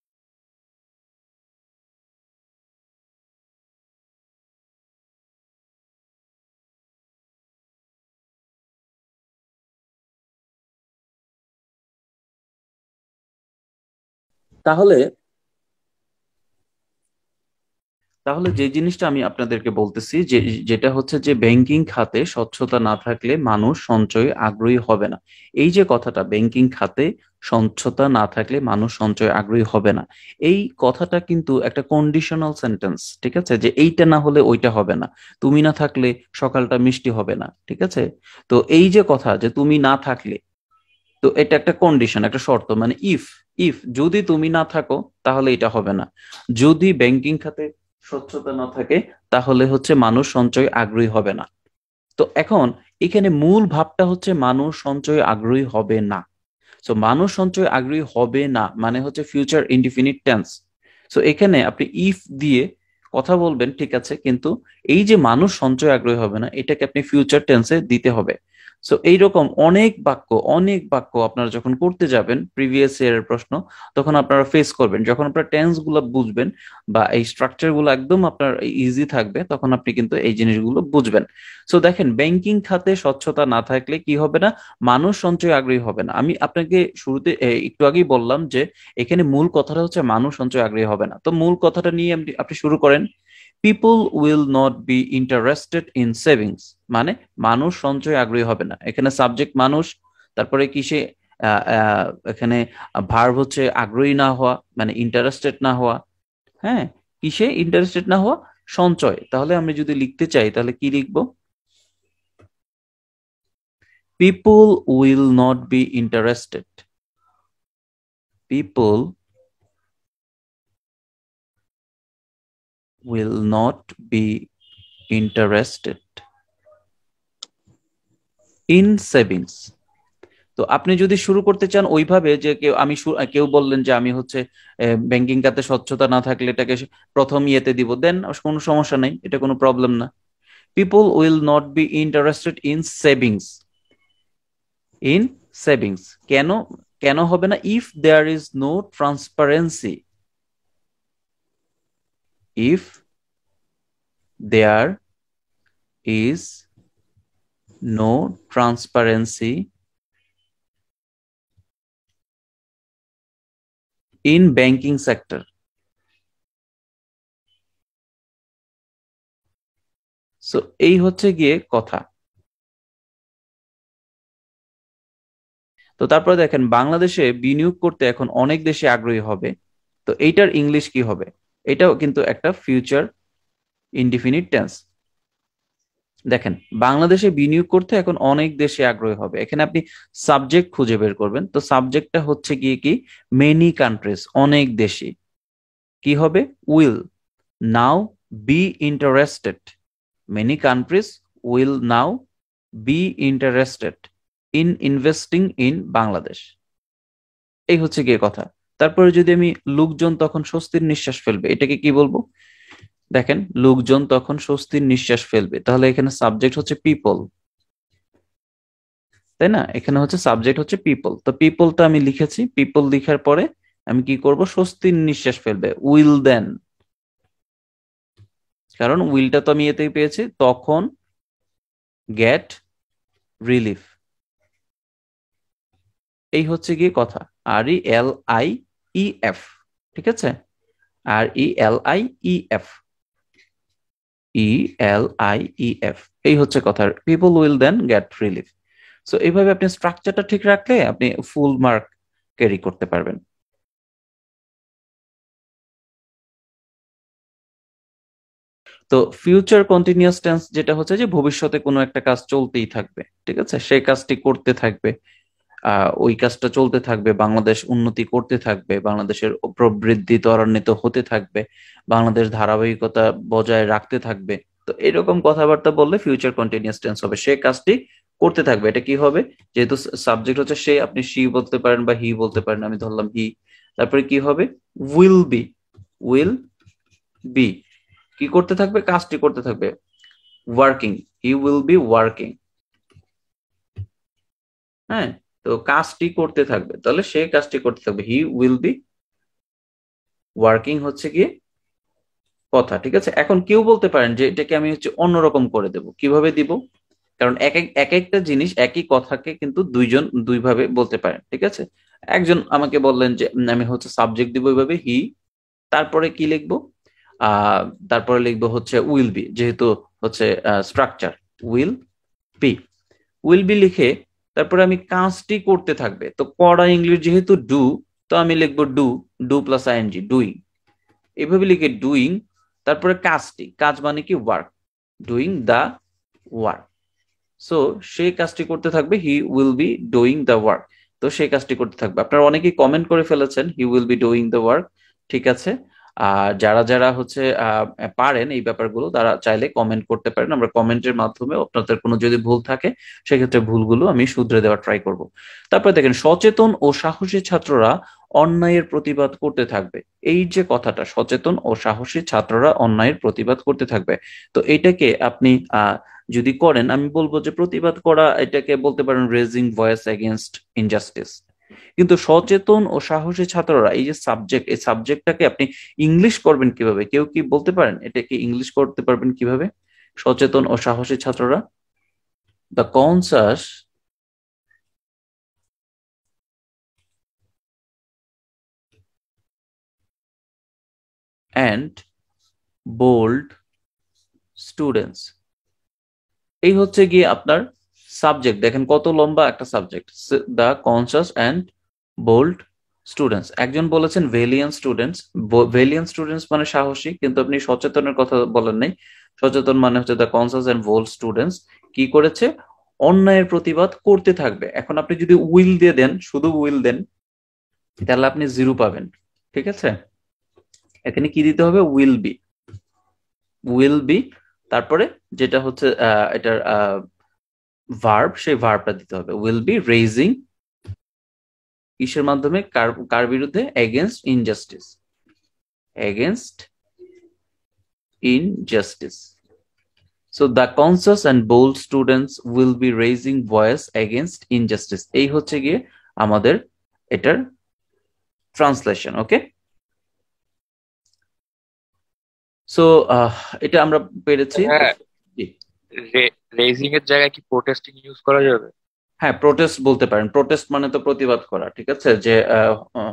তাহলে তাহলে যে জিনিসটা আমি আপনাদেরকে বলতেছি, যে যেটা হচ্ছে যে ব্যাংকিং খাতে স্বচ্ছতা না থাকলে মানুষ সঞ্চয়ে আগ্রহী হবে না। এই যে কথাটা, ব্যাংকিং খাতে স্বচ্ছতা না থাকলে মানুষ সঞ্চয়ে আগ্রহী হবে না, এই কথাটা কিন্তু একটা কন্ডিশনাল সেন্টেন্স, ঠিক আছে? যে এইটা না হলে ওইটা হবে না, তুমি না থাকলে সকালটা মিষ্টি হবে না, ঠিক আছে? তো এই যে কথা, যে তুমি না থাকলে, তো এটা একটা কন্ডিশন, একটা শর্ত, মানে ইফ, যদি তুমি না থাকো তাহলে এটা হবে না। যদি ব্যাংকিং খাতে স্বচ্ছতা না থাকে, তাহলে হচ্ছে মানুষ সঞ্চয় আগ্রহী হবে না। তো এখন এখানে মূল ভাবটা হচ্ছে মানুষ সঞ্চয় আগ্রহী হবে না। সো মানুষ সঞ্চয় আগ্রহী হবে না মানে হচ্ছে ফিউচার ইনডিফিনিট টেন্স। সো এখানে আপনি ইফ দিয়ে কথা বলবেন, ঠিক আছে, কিন্তু এই যে মানুষ সঞ্চয় আগ্রহী হবে না, এটাকে আপনি ফিউচার টেন্সে দিতে হবে। সো এইরকম অনেক বাক্য আপনারা যখন করতে যাবেন প্রিভিয়াস ইয়ারের প্রশ্ন, তখন আপনারা ফেস করবেন, যখন আপনারা টেন্স গুলো বুঝবেন বা এই স্ট্রাকচার গুলো একদম আপনার ইজি থাকবে, তখন আপনি কিন্তু এই জিনিসগুলো বুঝবেন। সো দেখেন, ব্যাংকিং খাতে স্বচ্ছতা না থাকলে কি হবে না, মানুষ সঞ্চয় আগ্রহী হবে না। আমি আপনাকে শুরুতে একটু আগেই বললাম যে এখানে মূল কথাটা হচ্ছে মানুষ সঞ্চয় আগ্রহী হবে না। তো মূল কথাটা নিয়ে আপনি শুরু করেন, people will not be interested in savings, মানে মানুষ সঞ্চয় আগ্রহী হবে না। এখানে সাবজেক্ট মানুষ, তারপরে কিসে এখানে ভার্ব হচ্ছে আগ্রহী না হওয়া, মানে ইন্টারেস্টেড না হওয়া। হ্যাঁ, কিসে ইন্টারেস্টেড না হওয়া? সঞ্চয়। তাহলে আমি যদি লিখতে চাই তাহলে কি লিখবো? People will not be interested. People will not be interested in savings. তো আপনি যদি শুরু করতে চান ওইভাবে, যে কেউ বললেন যে আমি হচ্ছে ব্যাংকিং খাতে স্বচ্ছতা না থাকলে এটাকে প্রথম ইয়েতে দিব, দেন কোনো সমস্যা নেই, এটা কোনো প্রবলেম না। People will not be interested in savings, in savings. কেন কেন হবে না? If there is no transparency, if there is no transparency in banking sector. So এই হচ্ছে গিয়ে কথা। তো তারপরে দেখেন বাংলাদেশে বিনিয়োগ করতে এখন অনেক দেশে আগ্রহী হবে। তো এইটার ইংলিশ কি হবে? এটাও কিন্তু একটা ফিউচার ইনডিফিনিট টেন্স। দেখেন বাংলাদেশে বিনিয়োগ করতে এখন অনেক দেশে আগ্রহী হবে, এখানে আপনি সাবজেক্ট খুঁজে বের করবেন। তো সাবজেক্টটা হচ্ছে গিয়ে কি মেনি কান্ট্রিজ, অনেক দেশে। কি হবে? Will now B interested, many countries will now B interested in investing in Bangladesh. এই হচ্ছে গিয়ে কথা। তারপরে যদি আমি লোকজন তখন স্বস্তির নিঃশ্বাস ফেলবে, এটাকে কি বলবো? দেখেন লোকজন তখন স্বস্তির নিঃশ্বাস ফেলবে, তাহলে এখানে সাবজেক্ট হচ্ছে পিপল, তাই না? এখানে হচ্ছে সাবজেক্ট হচ্ছে পিপল। তো পিপলটা আমি লিখেছি, পিপল লিখার পরে আমি কি করব? স্বস্তির নিঃশ্বাস ফেলবে, উইল দেন, কারণ উইলটা তো আমি এতেই পেয়েছি, তখন গেট রিলিফ। এই হচ্ছে গিয়ে কথা। RELIEF, ঠিক আছে? RELIEF, ELIEF, এই হচ্ছে কথা। People will then get relief. So এইভাবে আপনি স্ট্রাকচারটা ঠিক রাখলে আপনি ফুল মার্ক ক্যারি করতে পারবেন। তো ফিউচার কন্টিনিউয়াস টেন্স যেটা হচ্ছে যে ভবিষ্যতে কোনো একটা কাজ চলতেই থাকবে, ঠিক আছে? সেই কাজটি করতে থাকবে, ওই কাজটা চলতে থাকবে, বাংলাদেশ উন্নতি করতে থাকবে, বাংলাদেশের প্রবৃদ্ধি ত্বরান্বিত হতে থাকবে, বাংলাদেশ ধারাবাহিকতা বজায় রাখতে থাকবে। তো এরকম কথাবার্তা বললে ফিউচার কন্টিনিউয়াস টেন্স হবে, সে কাজটি করতে থাকবে। এটা কি হবে? যেহেতু সাবজেক্ট হচ্ছে সে, আপনি শি বলতে পারেন বা হি বলতে পারেন, আমি ধরলাম হি। তারপরে কি হবে? উইল বি, উইল বি কি করতে থাকবে? কাজটি করতে থাকবে, working, he will be working. হ্যাঁ, তো কাজটি করতে থাকবে, তাহলে সে কাজটি করতে থাকবে, হি উইল বি ওয়ার্কিং হচ্ছে গিয়ে কথা, ঠিক আছে? এখন কেউ বলতে পারেন যে এটাকে আমি হচ্ছে অন্যরকম করে দেব। কিভাবে দিব? কারণ এক একটা জিনিস, একই কথাকে কিন্তু দুইজন দুইভাবে বলতে পারেন, ঠিক আছে? একজন আমাকে বললেন যে আমি হচ্ছে সাবজেক্ট দিব এইভাবে হি, তারপরে কি লিখবো? তারপরে লিখবো হচ্ছে উইল বি, যেহেতু হচ্ছে structure will be. Will be লিখে তারপরে আমি কাজটি করতে থাকবে, তো করা ইংলিশ যেহেতু ডু, তো আমি লিখবো do, do plus ING, doing. এভাবে লিখে ডুইং, তারপরে কাজটি, কাজ মানে কি work, doing the work. So সেই কাজটি করতে থাকবে, he will be doing the work. তো সেই কাজটি করতে থাকবে। আপনারা অনেকেই কমেন্ট করে ফেলেছেন হি will be doing the work, ঠিক আছে? আর যারা যারা হচ্ছে পারেন এই ব্যাপারগুলো, তারা চাইলে কমেন্ট করতে পারেন, আমরা কমেন্টের মাধ্যমে আপনাদের কোনো যদি ভুল থাকে সেক্ষেত্রে ভুলগুলো আমি শুধরে দেওয়ার ট্রাই করব। তারপরে দেখেন সচেতন ও সাহসী ছাত্ররা অন্যায়ের প্রতিবাদ করতে থাকবে। এই যে কথাটা, সচেতন ও সাহসী ছাত্ররা অন্যায়ের প্রতিবাদ করতে থাকবে, তো এইটাকে আপনি যদি করেন, আমি বলবো যে প্রতিবাদ করা, এটাকে বলতে পারেন রেজিং ভয়েস এগেইনস্ট ইনজাস্টিস। কিন্তু সচেতন ও সাহসী ছাত্ররা, এই যে সাবজেক্ট, এই সাবজেক্টটাকে আপনি ইংলিশ করবেন কিভাবে? কেউ কি বলতে পারেন এটাকে ইংলিশ করতে পারবেন কিভাবে? সচেতন ও সাহসী ছাত্ররা, the conscious and bold students. এই হচ্ছে গিয়ে আপনার সাবজেক্ট। দেখেন কত লম্বা একটা subject, the conscious and bold students. একজন বলেছেন ভেলিয়ান্ট স্টুডেন্টস, ভেলিয়ান্ট স্টুডেন্টস মানে সাহসী, কিন্তু আপনি সচেতনের কথা বলেন নাই। সচেতন মানে হচ্ছে the conscious and bold students কি করেছে? অন্যায়ের প্রতিবাদ করতে থাকবে। এখন আপনি যদি উইল দিয়ে দেন, শুধু উইল দেন, তাহলে আপনি 0 পাবেন, ঠিক আছে? এখানে কি দিতে হবে? উইল বি, উইল বি, তারপরে যেটা হচ্ছে এটার ভার্ব, সেই ভার্বটা দিতে হবে। উইল বি রেজিং, কিসের মাধ্যমে? কার বিরুদ্ধে? Against injustice, against injustice. So the conscious and bold students will be raising voice against injustice. এই হচ্ছে গিয়ে আমাদের এটার ট্রান্সলেশন, ওকে? সো এটা আমরা পেরেছি। হ্যাঁ, জি। রেজিং এর জায়গায় কি প্রোটেস্টিং ইউজ করা যাবে? হ্যাঁ, প্রোটেস্ট বলতে পারেন। প্রোটেস্ট মানে তো প্রতিবাদ করা, ঠিক আছে? যে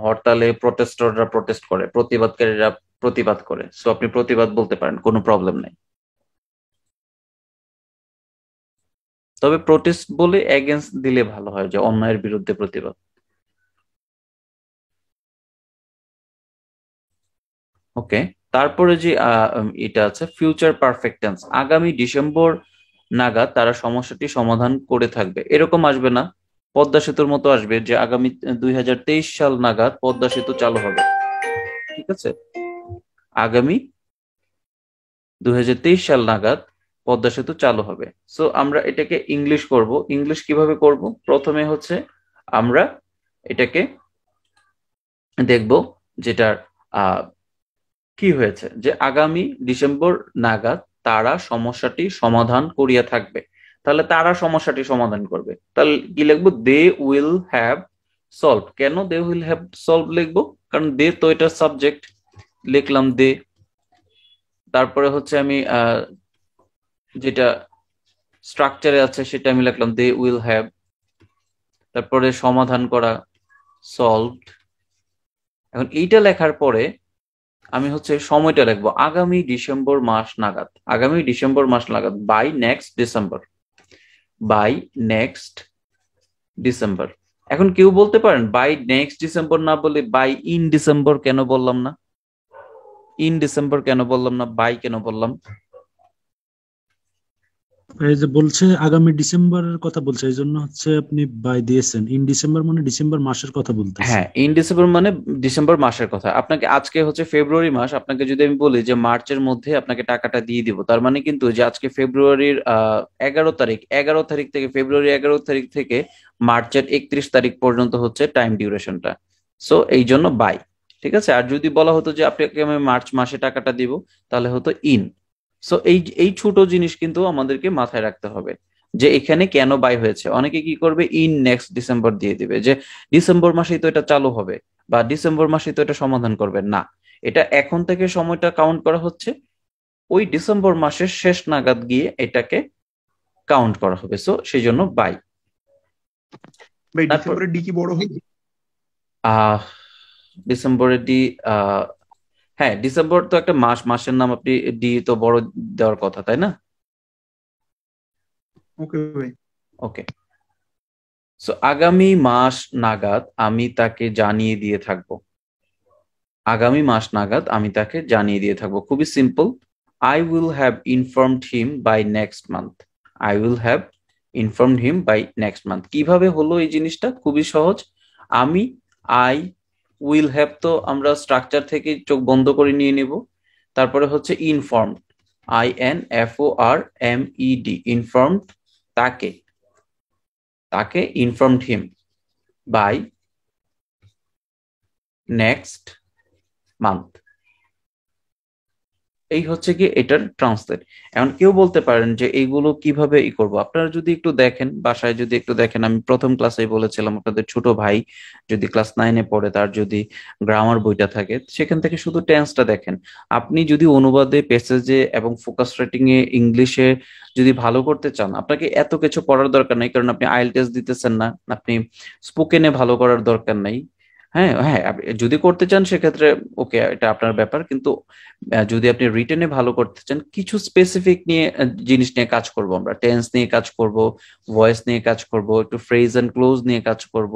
হরতালে প্রোটেস্টররা প্রোটেস্ট করে, প্রতিবাদকারীরা প্রতিবাদ করে, সো আপনি প্রতিবাদ বলতে পারেন, কোনো প্রবলেম নেই। তবে প্রোটেস্ট বলে এগেনস্ট দিলে ভালো হয়, যে অন্যায়ের বিরুদ্ধে প্রতিবাদ। ওকে, তারপরে যে এটা আছে ফিউচার পারফেক্ট টেন্স, আগামী ডিসেম্বর নাগাদ তারা সমস্যাটি সমাধান করে থাকবে, এরকম আসবে না। পদ্মা সেতুর মতো আসবে, যে আগামী 2023 সাল নাগাদ পদ্মা সেতু চালু হবে, ঠিক আছে? আগামী 2023 সাল নাগাদ পদ্মা সেতু চালু হবে। সো আমরা এটাকে ইংলিশ করব। ইংলিশ কিভাবে করব? প্রথমে হচ্ছে আমরা এটাকে দেখব যেটার কি হয়েছে, যে আগামী ডিসেম্বর নাগাদ তারা সমস্যাটি সমাধান করিয়া থাকবে। তাহলে তারা সমস্যাটি সমাধান করবে, তাহলে কি লিখবো? They will have solve. কেন দে উইল হ্যাভ সলভ লিখবো? কারণ দে তো এটা সাবজেক্ট, লিখলাম দে। তারপরে হচ্ছে আমি যেটা স্ট্রাকচারে আছে সেটা আমি লিখলাম দে উইল হ্যাভ। তারপরে সমাধান করা, সলভড। এখন এইটা লেখার পরে আমি হচ্ছে সময়টা লিখবো আগামী ডিসেম্বর মাস নাগাদ। আগামী ডিসেম্বর মাস নাগাদ, by next December. By next December. এখন কেউ বলতে পারেন বাই নেক্সট ডিসেম্বর না বলে বাই ইন ডিসেম্বর কেন বললাম না? ইন ডিসেম্বর কেন বললাম না, বাই কেন বললাম? এই যে বলছে আগামী ডিসেম্বরের কথা বলছে, এই জন্য হচ্ছে আপনি বাই দিয়েছেন। ইন ডিসেম্বর মানে ডিসেম্বর মাসের কথা বলতেছে। হ্যাঁ, ইন ডিসেম্বর মানে ডিসেম্বর মাসের কথা। আপনাকে আজকে হচ্ছে ফেব্রুয়ারি মাস, আপনাকে যদি আমি বলি যে মার্চের মধ্যে আপনাকে টাকাটা দিয়ে দিব, তার মানে কিন্তু যে আজকে ফেব্রুয়ারির 11 তারিখ, 11 তারিখ থেকে, ফেব্রুয়ারি 11 তারিখ থেকে মার্চের 31 তারিখ পর্যন্ত হচ্ছে টাইম ডিউরেশনটা। সো এই জন্য বাই, ঠিক আছে? আর যদি বলা হতো যে আপনাকে আমি মার্চ মাসে টাকাটা দিব, তাহলে হতো ইন। সো এই এই ছোট জিনিস কিন্তু আমাদেরকে মাথায় রাখতে হবে, যে এখানে কেন বাই হয়েছে। অনেকে কি করবে, ইন নেক্সট ডিসেম্বর দিয়ে দিবে, যে ডিসেম্বর মাসেই তো এটা চালু হবে, বা ডিসেম্বর মাসেই তো এটা সমাধান করবে। না, এটা এখন থেকে সময়টা কাউন্ট করা হচ্ছে, ওই ডিসেম্বর মাসের শেষ নাগাদ গিয়ে এটাকে কাউন্ট করা হবে। সো সেই জন্য বাই। ভাই ডিসেম্বরের ডি কি বড় হবে? ডিসেম্বরের ডি, হ্যাঁ ডিসেম্বর তো একটা মাস, মাসের নাম, আপনি ডি তো বড় দেওয়ার কথা, তাই না? ওকে ভাই। ওকে, সো আগামী মাস নাগাদ আমি তাকে জানিয়ে দিয়ে থাকবো। আগামী মাস নাগাদ আমি তাকে জানিয়ে দিয়ে থাকবো, খুবই simple. I will have informed him by next month. I will have informed him by next month. কিভাবে হলো এই জিনিসটা? খুবই সহজ। আমি আই উইল হ্যাভ তো আমরা স্ট্রাকচার থেকে চোখ বন্ধ করে নিয়ে নেব। তারপরে হচ্ছে ইনফর্মড, INFORMED, ইনফর্মড, তাকে, তাকে informed him by next month. এই হচ্ছে কি এটার ট্রান্সলেট। এখন কেউ বলতে পারেন যে এইগুলো কিভাবে করব। আপনারা যদি একটু দেখেন, বাসায় যদি একটু দেখেন, আমি প্রথম ক্লাসেই বলেছিলাম আপনাদের ছোট ভাই যদি ক্লাস 9-এ পড়ে, তার যদি গ্রামার বইটা থাকে, সেখান থেকে শুধু টেন্সটা দেখেন। আপনি যদি অনুবাদে, প্যাসেজে এবং ফোকাস রাইটিং এ ইংলিশে যদি ভালো করতে চান, আপনাকে এত কিছু পড়ার দরকার নেই, কারণ আপনি আইএলটিএস দিতেছেন না, আপনি স্পোকেনে ভালো করার দরকার নেই। হ্যাঁ হ্যাঁ, যদি করতে চান সেক্ষেত্রে ওকে, এটা আপনার ব্যাপার। কিন্তু যদি আপনি রিটেনে ভালো করতে চান, কিছু স্পেসিফিক নিয়ে জিনিস নিয়ে কাজ করব আমরা। টেন্স নিয়ে কাজ করব, ভয়েস নিয়ে কাজ করব, একটু ফ্রেজ এন্ড ক্লোজ নিয়ে কাজ করব,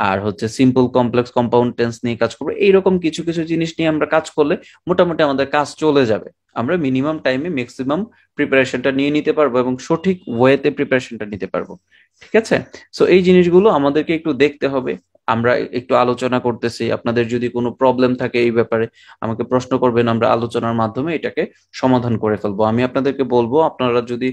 আর হচ্ছে সিম্পল, কমপ্লেক্স, কম্পাউন্ড টেন্স নিয়ে কাজ করব। এইরকম কিছু কিছু জিনিস নিয়ে আমরা কাজ করলে মোটামুটি আমাদের কাজ চলে যাবে। আমরা মিনিমাম টাইমে ম্যাক্সিমাম প্রিপারেশনটা নিয়ে নিতে পারবো এবং সঠিক ওয়েতে প্রিপারেশনটা নিতে পারবো, ঠিক আছে? সো এই জিনিসগুলো আমাদেরকে একটু দেখতে হবে। আমরা একটু আলোচনা করতেছি, আপনাদের যদি কোনো প্রবলেম থাকে এই ব্যাপারে আমাকে প্রশ্ন করবেন, আমরা আলোচনার মাধ্যমে এটাকে সমাধান করে ফেলবো। আমি আপনাদেরকে বলবো, আপনারা যদি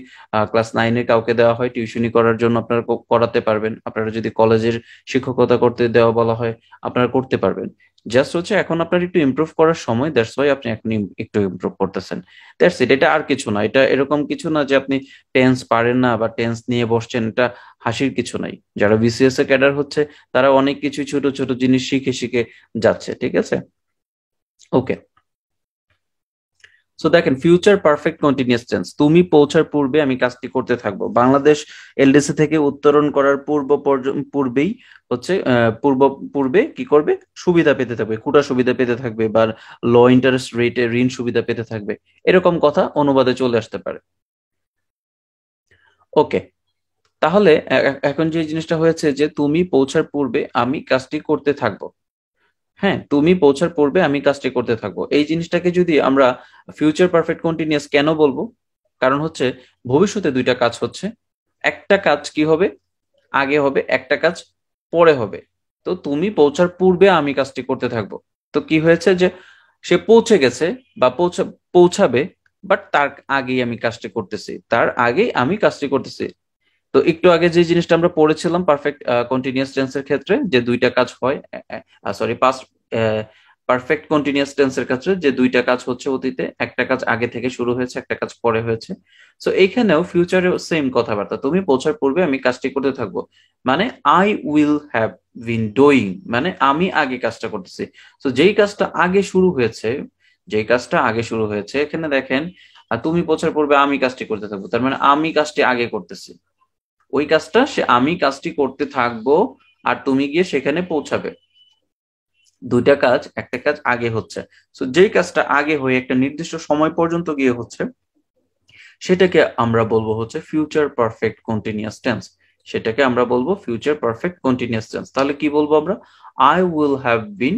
ক্লাস 9-এ কাউকে দেওয়া হয় টিউশনি করার জন্য, আপনারা করাতে পারবেন। আপনারা যদি কলেজের শিক্ষকতা করতে দেওয়া বলা হয়, আপনারা করতে পারবেন। জাস্ট হচ্ছে এখন আপনার একটু ইমপ্রুভ করার সময়, দ্যাটস ওয়াই আপনি এখন একটু ইমপ্রুভ করতেছেন, দ্যাটস ইট। এটা আর কিছু না, এটা এরকম কিছু না যে আপনি টেন্স পারেন না বা টেন্স নিয়ে বসছেন, এটা হাসির কিছু নাই। যারা বিসিএস এ ক্যাডার হচ্ছে তারা অনেক কিছু ছোট ছোট জিনিস শিখে শিখে যাচ্ছে, ঠিক আছে? ওকে, সো দেখেন ফিউচার পারফেক্ট কন্টিনিউয়াস টেন্স, তুমি পৌঁছার পূর্বে আমি কাজটি করতে থাকবো। বাংলাদেশ এলডিসি থেকে উত্তরণ করার পূর্বেই হচ্ছে পূর্বে কি করবে, সুবিধা পেতে থাকবে, কোটা সুবিধা পেতে থাকবে, বা লো ইন্টারেস্ট রেটে ঋণ সুবিধা পেতে থাকবে, এরকম কথা অনুবাদে চলে আসতে পারে। ওকে, তাহলে এখন যে জিনিসটা হয়েছে যে তুমি পৌঁছার পূর্বে আমি কাজটি করতে থাকবো। হ্যাঁ, তুমি পৌঁছার পূর্বে আমি কাজটি করতে থাকবো, এই জিনিসটাকে যদি আমরা ফিউচার পারফেক্ট কন্টিনিউয়াস কেন বলবো, কারণ হচ্ছে ভবিষ্যতে দুইটা কাজ হচ্ছে, একটা কাজ কি হবে, আগে হবে, একটা কাজ পরে হবে। তো তুমি পৌঁছার পূর্বে আমি কাজটি করতে থাকবো। তো কি হয়েছে যে সে পৌঁছে গেছে বা পৌঁছাবে, বাট তার আগেই আমি কাজটি করতেছি, তার আগেই আমি কাজটি করতেছি। তো একটু আগে যে জিনিসটা আমরা পড়েছিলাম পারফেক্ট কন্টিনিউয়াস টেন্সের ক্ষেত্রে যে দুইটা কাজ হয়, সরি পাস্ট পারফেক্ট কন্টিনিউয়াস টেন্সের ক্ষেত্রে যে দুইটা কাজ হচ্ছে অতীতে, একটা কাজ আগে থেকে শুরু হয়েছে, একটা কাজ পরে হয়েছে। সো এইখানেও ফিউচারেও সেম কথাবার্তা, তুমি পৌঁছার পূর্বে আমি কাজটি করতে থাকবো, মানে I will have been doing, মানে আমি আগে কাজটা করতেছি। তো যেই কাজটা আগে শুরু হয়েছে, এখানে দেখেন তুমি পৌঁছার পূর্বে আমি কাজটি করতে থাকবো, তার মানে আমি কাজটি আগে করতেছি, ওই কাজটা আমি কাজটি করতে থাকবো আর তুমি গিয়ে সেখানে পৌঁছাবে। দুইটা কাজ, একটা কাজ আগে হচ্ছে, তো যেই কাজটা আগে হয়ে একটা নির্দিষ্ট সময় পর্যন্ত গিয়ে হচ্ছে সেটাকে আমরা বলবো হচ্ছে ফিউচার পারফেক্ট কন্টিনিউয়াস টেন্স, সেটাকে আমরা বলবো ফিউচার পারফেক্ট কন্টিনিউয়াস টেন্স। তাহলে কি বলবো আমরা, আই উইল হ্যাভ বিন,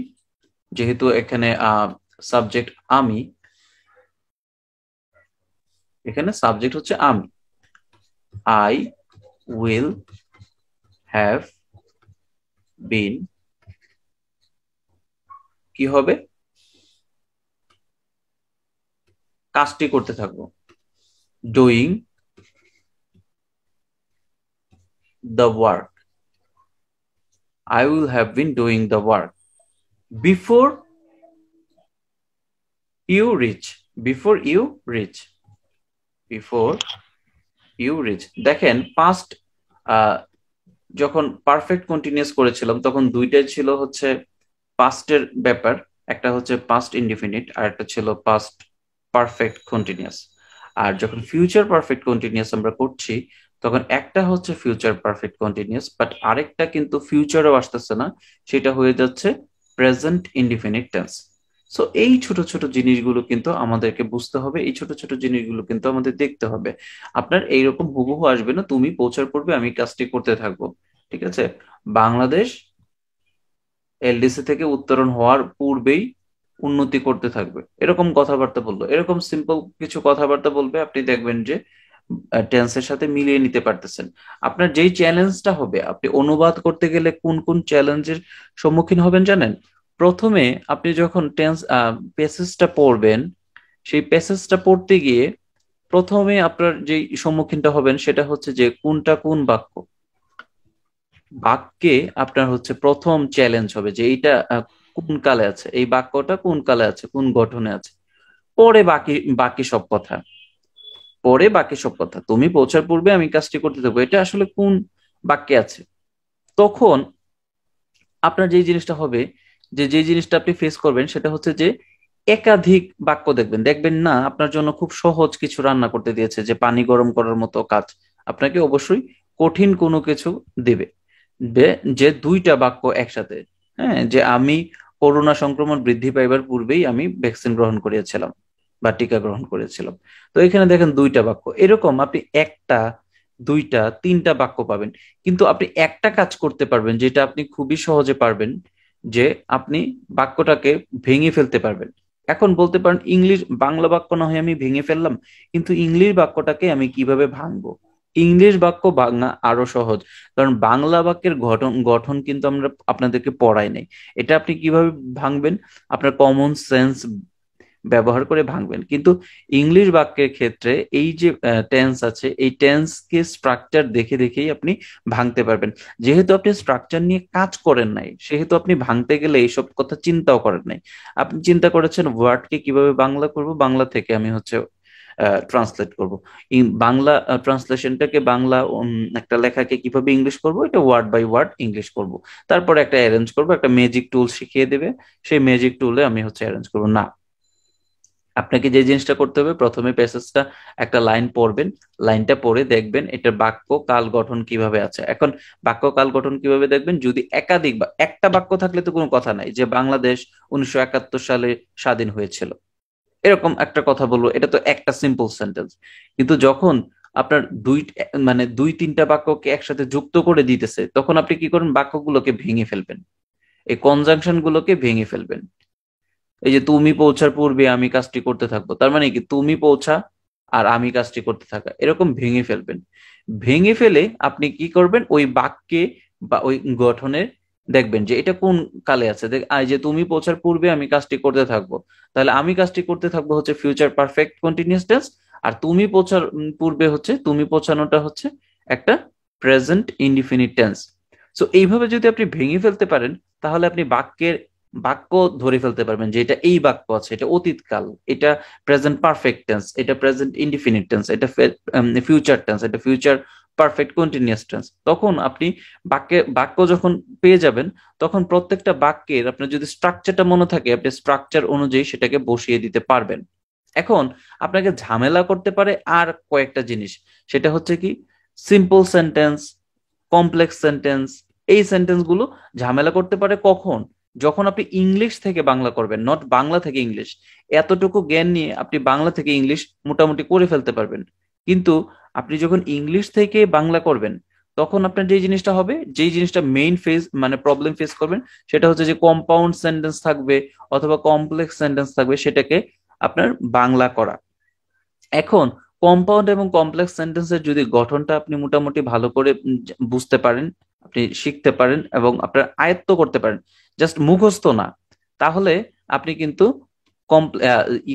যেহেতু এখানে সাবজেক্ট আমি, এখানে সাবজেক্ট হচ্ছে আমি, আই উইল হ্যাভ বিন, কি হবে, কাজটি করতে থাকবো, doing the work, I will have been doing the work before you reach, before you reach, before you reach। দেখেন পাস্ট যখন পারফেক্ট কন্টিনিউয়াস করেছিলাম তখন দুইটাই ছিল হচ্ছে পাস্টের ব্যাপার, একটা হচ্ছে পাস্ট ইনডিফিনিট আর একটা ছিল পাস্ট পারফেক্ট কন্টিনিউয়াস। আর যখন ফিউচার পারফেক্ট কন্টিনিউয়াস আমরা করছি তখন একটা হচ্ছে ফিউচার পারফেক্ট কন্টিনিউয়াস, বাট আরেকটা কিন্তু ফিউচারও আসতেছে না, সেটা হয়ে যাচ্ছে প্রেজেন্ট ইনডিফিনিট টেন্স। সো এই ছোট ছোট জিনিসগুলো কিন্তু আমাদেরকে বুঝতে হবে, এই ছোট ছোট জিনিসগুলো কিন্তু আমাদের দেখতে হবে। আপনার এইরকম হুবহু আসবে না তুমি পৌঁছার পূর্বে আমি কাজটি করতে থাকবো, ঠিক আছে, বাংলাদেশ এলডিসি থেকে উত্তরণ হওয়ার পূর্বেই উন্নতি করতে থাকবে, এরকম কথাবার্তা বললো, এরকম সিম্পল কিছু কথাবার্তা বলবে, আপনি দেখবেন যে টেন্সের সাথে মিলিয়ে নিতে পারতেছেন। আপনার যেই চ্যালেঞ্জটা হবে, আপনি অনুবাদ করতে গেলে কোন কোন চ্যালেঞ্জের সম্মুখীন হবেন জানেন, প্রথমে আপনি যখন টেন্স প্যাসেজটা পড়বেন, সেই প্যাসেজটা পড়তে গিয়ে প্রথমে আপনার যে সম্মুখীনটা হবেন সেটা হচ্ছে যে কোনটা কোন বাক্য, বাক্যে আপনার হচ্ছে প্রথম চ্যালেঞ্জ হবে যে এইটা কোন কালে আছে, এই বাক্যটা কোন কালে আছে, কোন গঠনে আছে, পরে বাকি বাকি সব কথা, পরে বাকি সব কথা, তুমি পৌঁছার পূর্বে আমি কাজটি করতে থাকবো, এটা আসলে কোন বাক্যে আছে। তখন আপনার যে জিনিসটা হবে, যে জিনিসটা আপনি ফেস করবেন সেটা হচ্ছে যে একাধিক বাক্য দেখবেন, দেখবেন না আপনার জন্য খুব সহজ কিছু রান্না করতে দিয়েছে যে পানি গরম করার মতো কাজ, আপনাকে অবশ্যই কঠিন কোনো কিছু দেবে, যে দুইটা বাক্য একসাথে, হ্যাঁ, যে আমি করোনা সংক্রমণ বৃদ্ধি পাইবার পূর্বেই আমি ভ্যাকসিন গ্রহণ করিয়েছিলাম বা টিকা গ্রহণ করেছিলাম। তো এখানে দেখেন দুইটা বাক্য, এরকম আপনি একটা, দুইটা, তিনটা বাক্য পাবেন, কিন্তু আপনি একটা কাজ করতে পারবেন যেটা আপনি খুবই সহজে পারবেন, যে আপনি বাক্যটাকে ভেঙে ফেলতে পারবেন। এখন বলতে পারেন ইংলিশ, বাংলা বাক্য না হয় আমি ভেঙে ফেললাম, কিন্তু ইংলিশ বাক্যটাকে আমি কিভাবে ভাঙবো? ইংলিশ বাক্য ভাঙা আরো সহজ, কারণ বাংলা বাক্যের গঠন গঠন কিন্তু আমরা আপনাদেরকে পড়াই নাই। এটা আপনি কিভাবে ভাঙবেন? আপনার কমন সেন্স ব্যবহার করে ভাঙবেন। কিন্তু ইংলিশ বাক্যের ক্ষেত্রে এই যে টেন্স আছে, এই টেন্সকে স্ট্রাকচার দেখে দেখেই আপনি ভাঙতে পারবেন। যেহেতু আপনি স্ট্রাকচার নিয়ে কাজ করেন নাই, সেহেতু আপনি ভাঙতে গেলে এইসব কথা চিন্তাও করেন নাই। আপনি চিন্তা করেছেন ওয়ার্ডকে কিভাবে বাংলা করব, বাংলা থেকে আমি হচ্ছে ট্রান্সলেট করব, বাংলা ট্রান্সলেশনটাকে বাংলা একটা লেখাকে কিভাবে ইংলিশ করব, এটা ওয়ার্ড বাই ওয়ার্ড ইংলিশ করব, তারপরে একটা অ্যারেঞ্জ করব, একটা ম্যাজিক টুল শিখিয়ে দেবে, সেই ম্যাজিক টুলে আমি হচ্ছে অ্যারেঞ্জ করব। না, আপনাকে যে জিনিসটা করতে হবে, প্রথমে প্যাসেজটা একটা লাইন পড়বেন, লাইনটা পড়ে দেখবেন এটার বাক্য কাল গঠন কিভাবে আছে। এখন বাক্য কাল গঠন কিভাবে দেখবেন, যদি একাধিক বা একটা বাক্য থাকলে তো কোনো কথা নাই যে বাংলাদেশ 1971 সালে স্বাধীন হয়েছিল, এরকম একটা কথা বলবো, এটা তো একটা সিম্পল সেন্টেন্স। কিন্তু যখন আপনার দুই তিনটা বাক্যকে একসাথে যুক্ত করে দিতেছে, তখন আপনি কি করবেন, বাক্যগুলোকে ভেঙে ফেলবেন, এই কনজাংশন গুলোকে ভেঙে ফেলবেন। এই যে তুমি পৌঁছার পূর্বে আমি কাজটি করতে থাকবো, তার মানে কি তুমি পৌঁছা আর আমি কাজটি করতে থাকা, এরকম ভেঙে ফেলবেন। ভেঙে ফেলে আপনি কি করবেন, ওই বাক্যে বা ওই গঠনে দেখবেন যে এটা কোন কালে আছে। এই যে তুমি পৌঁছার পূর্বে আমি কাজটি করতে থাকবো, তাহলে আমি কাজটি করতে থাকবো হচ্ছে ফিউচার পারফেক্ট কন্টিনিউয়াস টেন্স, আর তুমি পৌঁছার পূর্বে হচ্ছে তুমি পৌঁছানোটা হচ্ছে একটা প্রেজেন্ট ইনডিফিনিট টেন্স। সো এইভাবে যদি আপনি ভেঙে ফেলতে পারেন, তাহলে আপনি বাক্য ধরে ফেলতে পারবেন যে এটা এই বাক্য আছে, এটা অতীতকাল, এটা প্রেজেন্ট পারফেক্ট টেন্স, এটা প্রেজেন্ট ইনডিফিনিট টেন্স, এটা ফিউচার টেন্স, এটা ফিউচার পারফেক্ট কন্টিনিউয়াস টেন্স। তখন আপনি বাক্য যখন পেয়ে যাবেন, তখন প্রত্যেকটা বাক্যের আপনার যদি স্ট্রাকচারটা মনে থাকে, আপনি স্ট্রাকচার অনুযায়ী সেটাকে বসিয়ে দিতে পারবেন। এখন আপনাকে ঝামেলা করতে পারে আর কয়েকটা জিনিস, সেটা হচ্ছে কি সিম্পল সেন্টেন্স, কমপ্লেক্স সেন্টেন্স। এই সেন্টেন্স গুলো ঝামেলা করতে পারে কখন, যখন আপনি ইংলিশ থেকে বাংলা করবেন, নট বাংলা থেকে ইংলিশ। এতটুকু জ্ঞান নিয়ে আপনি বাংলা থেকে ইংলিশ মোটামুটি করে ফেলতে পারবেন, কিন্তু আপনি যখন ইংলিশ থেকে বাংলা করবেন, তখন আপনার যে জিনিসটা হবে, যেই জিনিসটা মেইন ফেস মানে প্রবলেম ফেস করবেন, সেটা হচ্ছে যে কম্পাউন্ড সেন্টেন্স থাকবে অথবা কমপ্লেক্স সেন্টেন্স থাকবে, সেটাকে আপনার বাংলা করা। এখন কম্পাউন্ড এবং কমপ্লেক্স সেন্টেন্সের যদি গঠনটা আপনি মোটামুটি ভালো করে বুঝতে পারেন, আপনি শিখতে পারেন এবং আপনার আয়ত্ত করতে পারেন, জাস্ট মুখস্থ না, তাহলে আপনি কিন্তু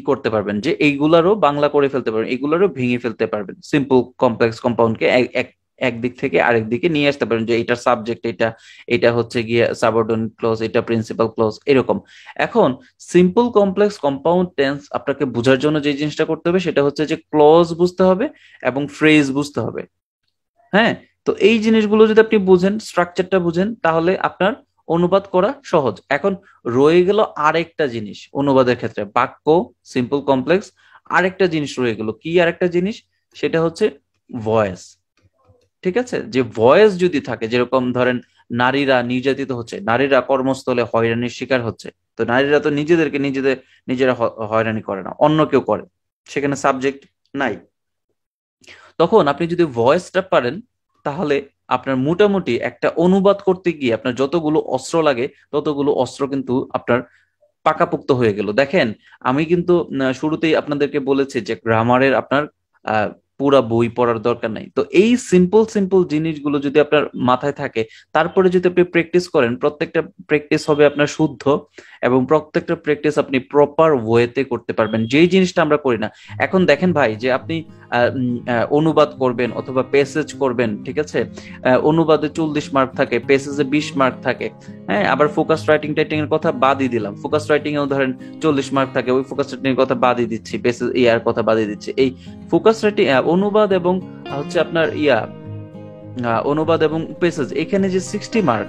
করতে পারবেন যে এইগুলারও বাংলা করে ফেলতে পারবেন, এগুলারও ভেঙে ফেলতে পারবেন। সিম্পল কমপ্লেক্স কম্পাউন্ডকে একদিক থেকে আরেক দিকে নিয়ে আসতে পারেন, যে এটা সাবজেক্ট, এটা হচ্ছে গিয়ে সাবঅর্ডিনেট ক্লজ, এটা প্রিন্সিপাল ক্লজ, এরকম। এখন সিম্পল কমপ্লেক্স কম্পাউন্ড টেন্স আপনাকে বোঝার জন্য যে জিনিসটা করতে হবে, সেটা হচ্ছে যে ক্লজ বুঝতে হবে এবং ফ্রেজ বুঝতে হবে। হ্যাঁ, তো এই জিনিসগুলো যদি আপনি বুঝেন, স্ট্রাকচারটা বুঝেন, তাহলে আপনার অনুবাদ করা সহজ। এখন রয়ে গেল আরেকটা জিনিস অনুবাদের ক্ষেত্রে, বাক্য সিম্পল কমপ্লেক্স, আরেকটা জিনিস রয়ে গেল। কি আরেকটা জিনিস? সেটা হচ্ছে ভয়েস। ঠিক আছে, যে ভয়েস যদি থাকে, যেরকম ধরেন নারীরা নির্যাতিত হচ্ছে, নারীরা কর্মস্থলে হয়রানির শিকার হচ্ছে, তো নারীরা তো নিজেরা হয়রানি করে না, অন্য কেউ করে, সেখানে সাবজেক্ট নাই। তখন আপনি যদি ভয়েসটা পারেন, তাহলে আপনার মোটামুটি একটা অনুবাদ করতে গিয়ে আপনার যতগুলো অস্ত্র লাগে, ততগুলো অস্ত্র কিন্তু আপনার পাকাপোক্ত হয়ে গেল। দেখেন, আমি কিন্তু শুরুতেই আপনাদেরকে বলেছি যে গ্রামারের আপনার পুরা বই পড়ার দরকার নাই। তো এই সিম্পল সিম্পল জিনিসগুলো যদি আপনার মাথায় থাকে, তারপরে যদি আপনি প্র্যাকটিস করেন, প্রত্যেকটা প্র্যাকটিস হবে আপনার শুদ্ধ, এবং প্রত্যেকটা প্র্যাকটিস আপনি প্রপার ওয়েতে করতে পারবেন, যেই জিনিসটা আমরা করি না। এখন দেখেন ভাই, যে আপনি অনুবাদ করবেন অথবা প্যাসেজ করবেন, ঠিক আছে, অনুবাদে 40 মার্ক থাকে, প্যাসেজে 20 মার্ক থাকে। হ্যাঁ, আবার ফোকাস রাইটিং টাইটিং এর কথা বাদই দিলাম, ফোকাস রাইটিং এও ধরেন 40 মার্ক থাকে, ওই ফোকাস রাইটিং এর কথা বাদই দিচ্ছি, প্যাসেজ ইয়ার কথা বাদই দিচ্ছি। এই ফোকাস রাইটিং, অনুবাদ এবং হচ্ছে আপনার অনুবাদ এবং প্যাসেজ, এখানে যে 60 মার্ক,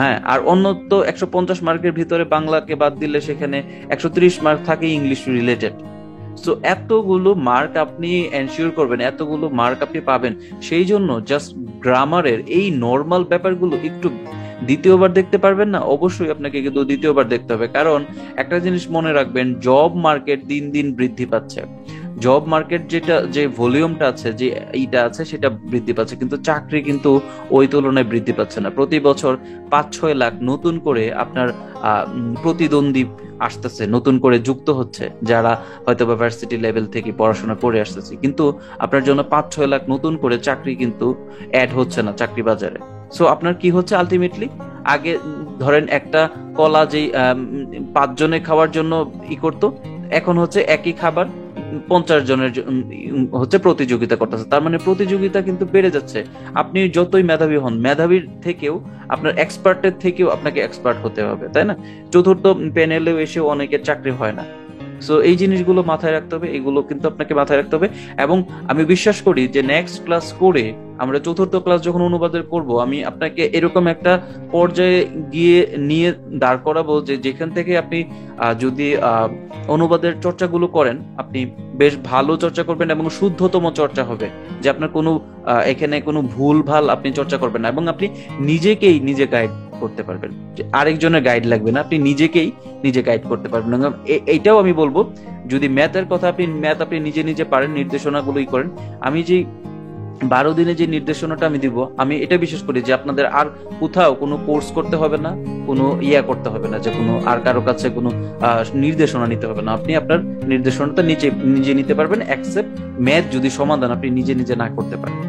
হ্যাঁ, আর অন্য তো 150 মার্কের ভিতরে বাংলাকে বাদ দিলে সেখানে 130 মার্ক থাকে ইংলিশ রিলেটেড। সো এতগুলো মার্ক আপনি এনশিওর করবেন, এতগুলো মার্ক আপনি পাবেন, সেই জন্য জাস্ট গ্রামারের এই নর্মাল ব্যাপারগুলো একটু দ্বিতীয়বার দেখতে পারবেন না, অবশ্যই আপনাকে কিন্তু দ্বিতীয়বার দেখতে হবে। কারণ একটা জিনিস মনে রাখবেন, জব মার্কেট দিন দিন বৃদ্ধি পাচ্ছে, জব মার্কেট যে ভলিউমটা আছে, যে এইটা আছে, সেটা বৃদ্ধি পাচ্ছে, কিন্তু চাকরি কিন্তু ওই তুলনায় বৃদ্ধি পাচ্ছে না। প্রতি বছর 5-6 লাখ নতুন করে আপনার প্রতিদ্বন্দ্বী আসতেছে, নতুন করে যুক্ত হচ্ছে, যারা হয়তো বা ভার্সিটি লেভেল থেকে পড়াশোনা করে আসতেছে, কিন্তু আপনার জন্য 5-6 লাখ নতুন করে চাকরি কিন্তু অ্যাড হচ্ছে না চাকরি বাজারে। সো আপনার কি হচ্ছে আলটিমেটলি, আগে ধরেন একটা কলা যেই 5 জনে খাওয়ার জন্য করতো, এখন হচ্ছে একই খাবার 50 জনের হচ্ছে প্রতিযোগিতা করতেছে। তার মানে প্রতিযোগিতা কিন্তু বেড়ে যাচ্ছে। আপনি যতই মেধাবী হন, মেধাবীর থেকেও আপনার এক্সপার্টের থেকেও আপনাকে এক্সপার্ট হতে হবে, তাই না? চতুর্থ প্যানেলেও এসেও অনেকের চাকরি হয় না। সো এই জিনিসগুলো মাথায় রাখতে হবে, এগুলো কিন্তু আপনাকে মাথায় রাখতে হবে। এবং আমি বিশ্বাস করি যে নেক্সট ক্লাস করে আমরা চতুর্থ ক্লাস যখন অনুবাদের করব, আমি আপনাকে এরকম একটা পর্যায়ে গিয়ে নিয়ে দাঁড় করাবো যে যেখান থেকে আপনি যদি অনুবাদের চর্চাগুলো করেন, আপনি বেশ ভালো চর্চা করবেন এবং শুদ্ধতম চর্চা হবে, যে আপনার কোনো এখানে কোনো ভুল ভাল আপনি চর্চা করবেন না, এবং আপনি নিজেকেই নিজে গাইড করতে পারবেন, যে আরেকজনের গাইড লাগবে না, আপনি নিজেকেই নিজে গাইড করতে পারবেন। এবং এইটাও আমি বলবো, যদি ম্যাথের কথা ম্যাথ আপনি নিজে নিজে পারেন, নির্দেশনাগুলোই করেন। আমি যে 12 দিনে যে নির্দেশনাটা আমি দিব, আমি এটা বিশ্বাস করি যে আপনাদের আর কোথাও কোনো কোর্স করতে হবে না, কোনো করতে হবে না, যে কোনো আর কারো কাছে কোনো নির্দেশনা নিতে হবে না। আপনি আপনার নির্দেশনাটা নিজে নিতে পারবেন, এক্সেপ্ট ম্যাথ যদি সমাধান আপনি নিজে নিজে না করতে পারেন।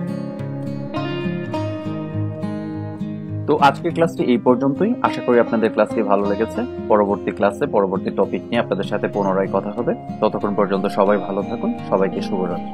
তো আজকের ক্লাসটি এই পর্যন্তই। আশা করি আপনাদের ক্লাসটি ভালো লেগেছে। পরবর্তী ক্লাসে পরবর্তী টপিক নিয়ে আপনাদের সাথে পুনরায় কথা হবে। ততক্ষণ পর্যন্ত সবাই ভালো থাকুন। সবাইকে শুভরাত্রি।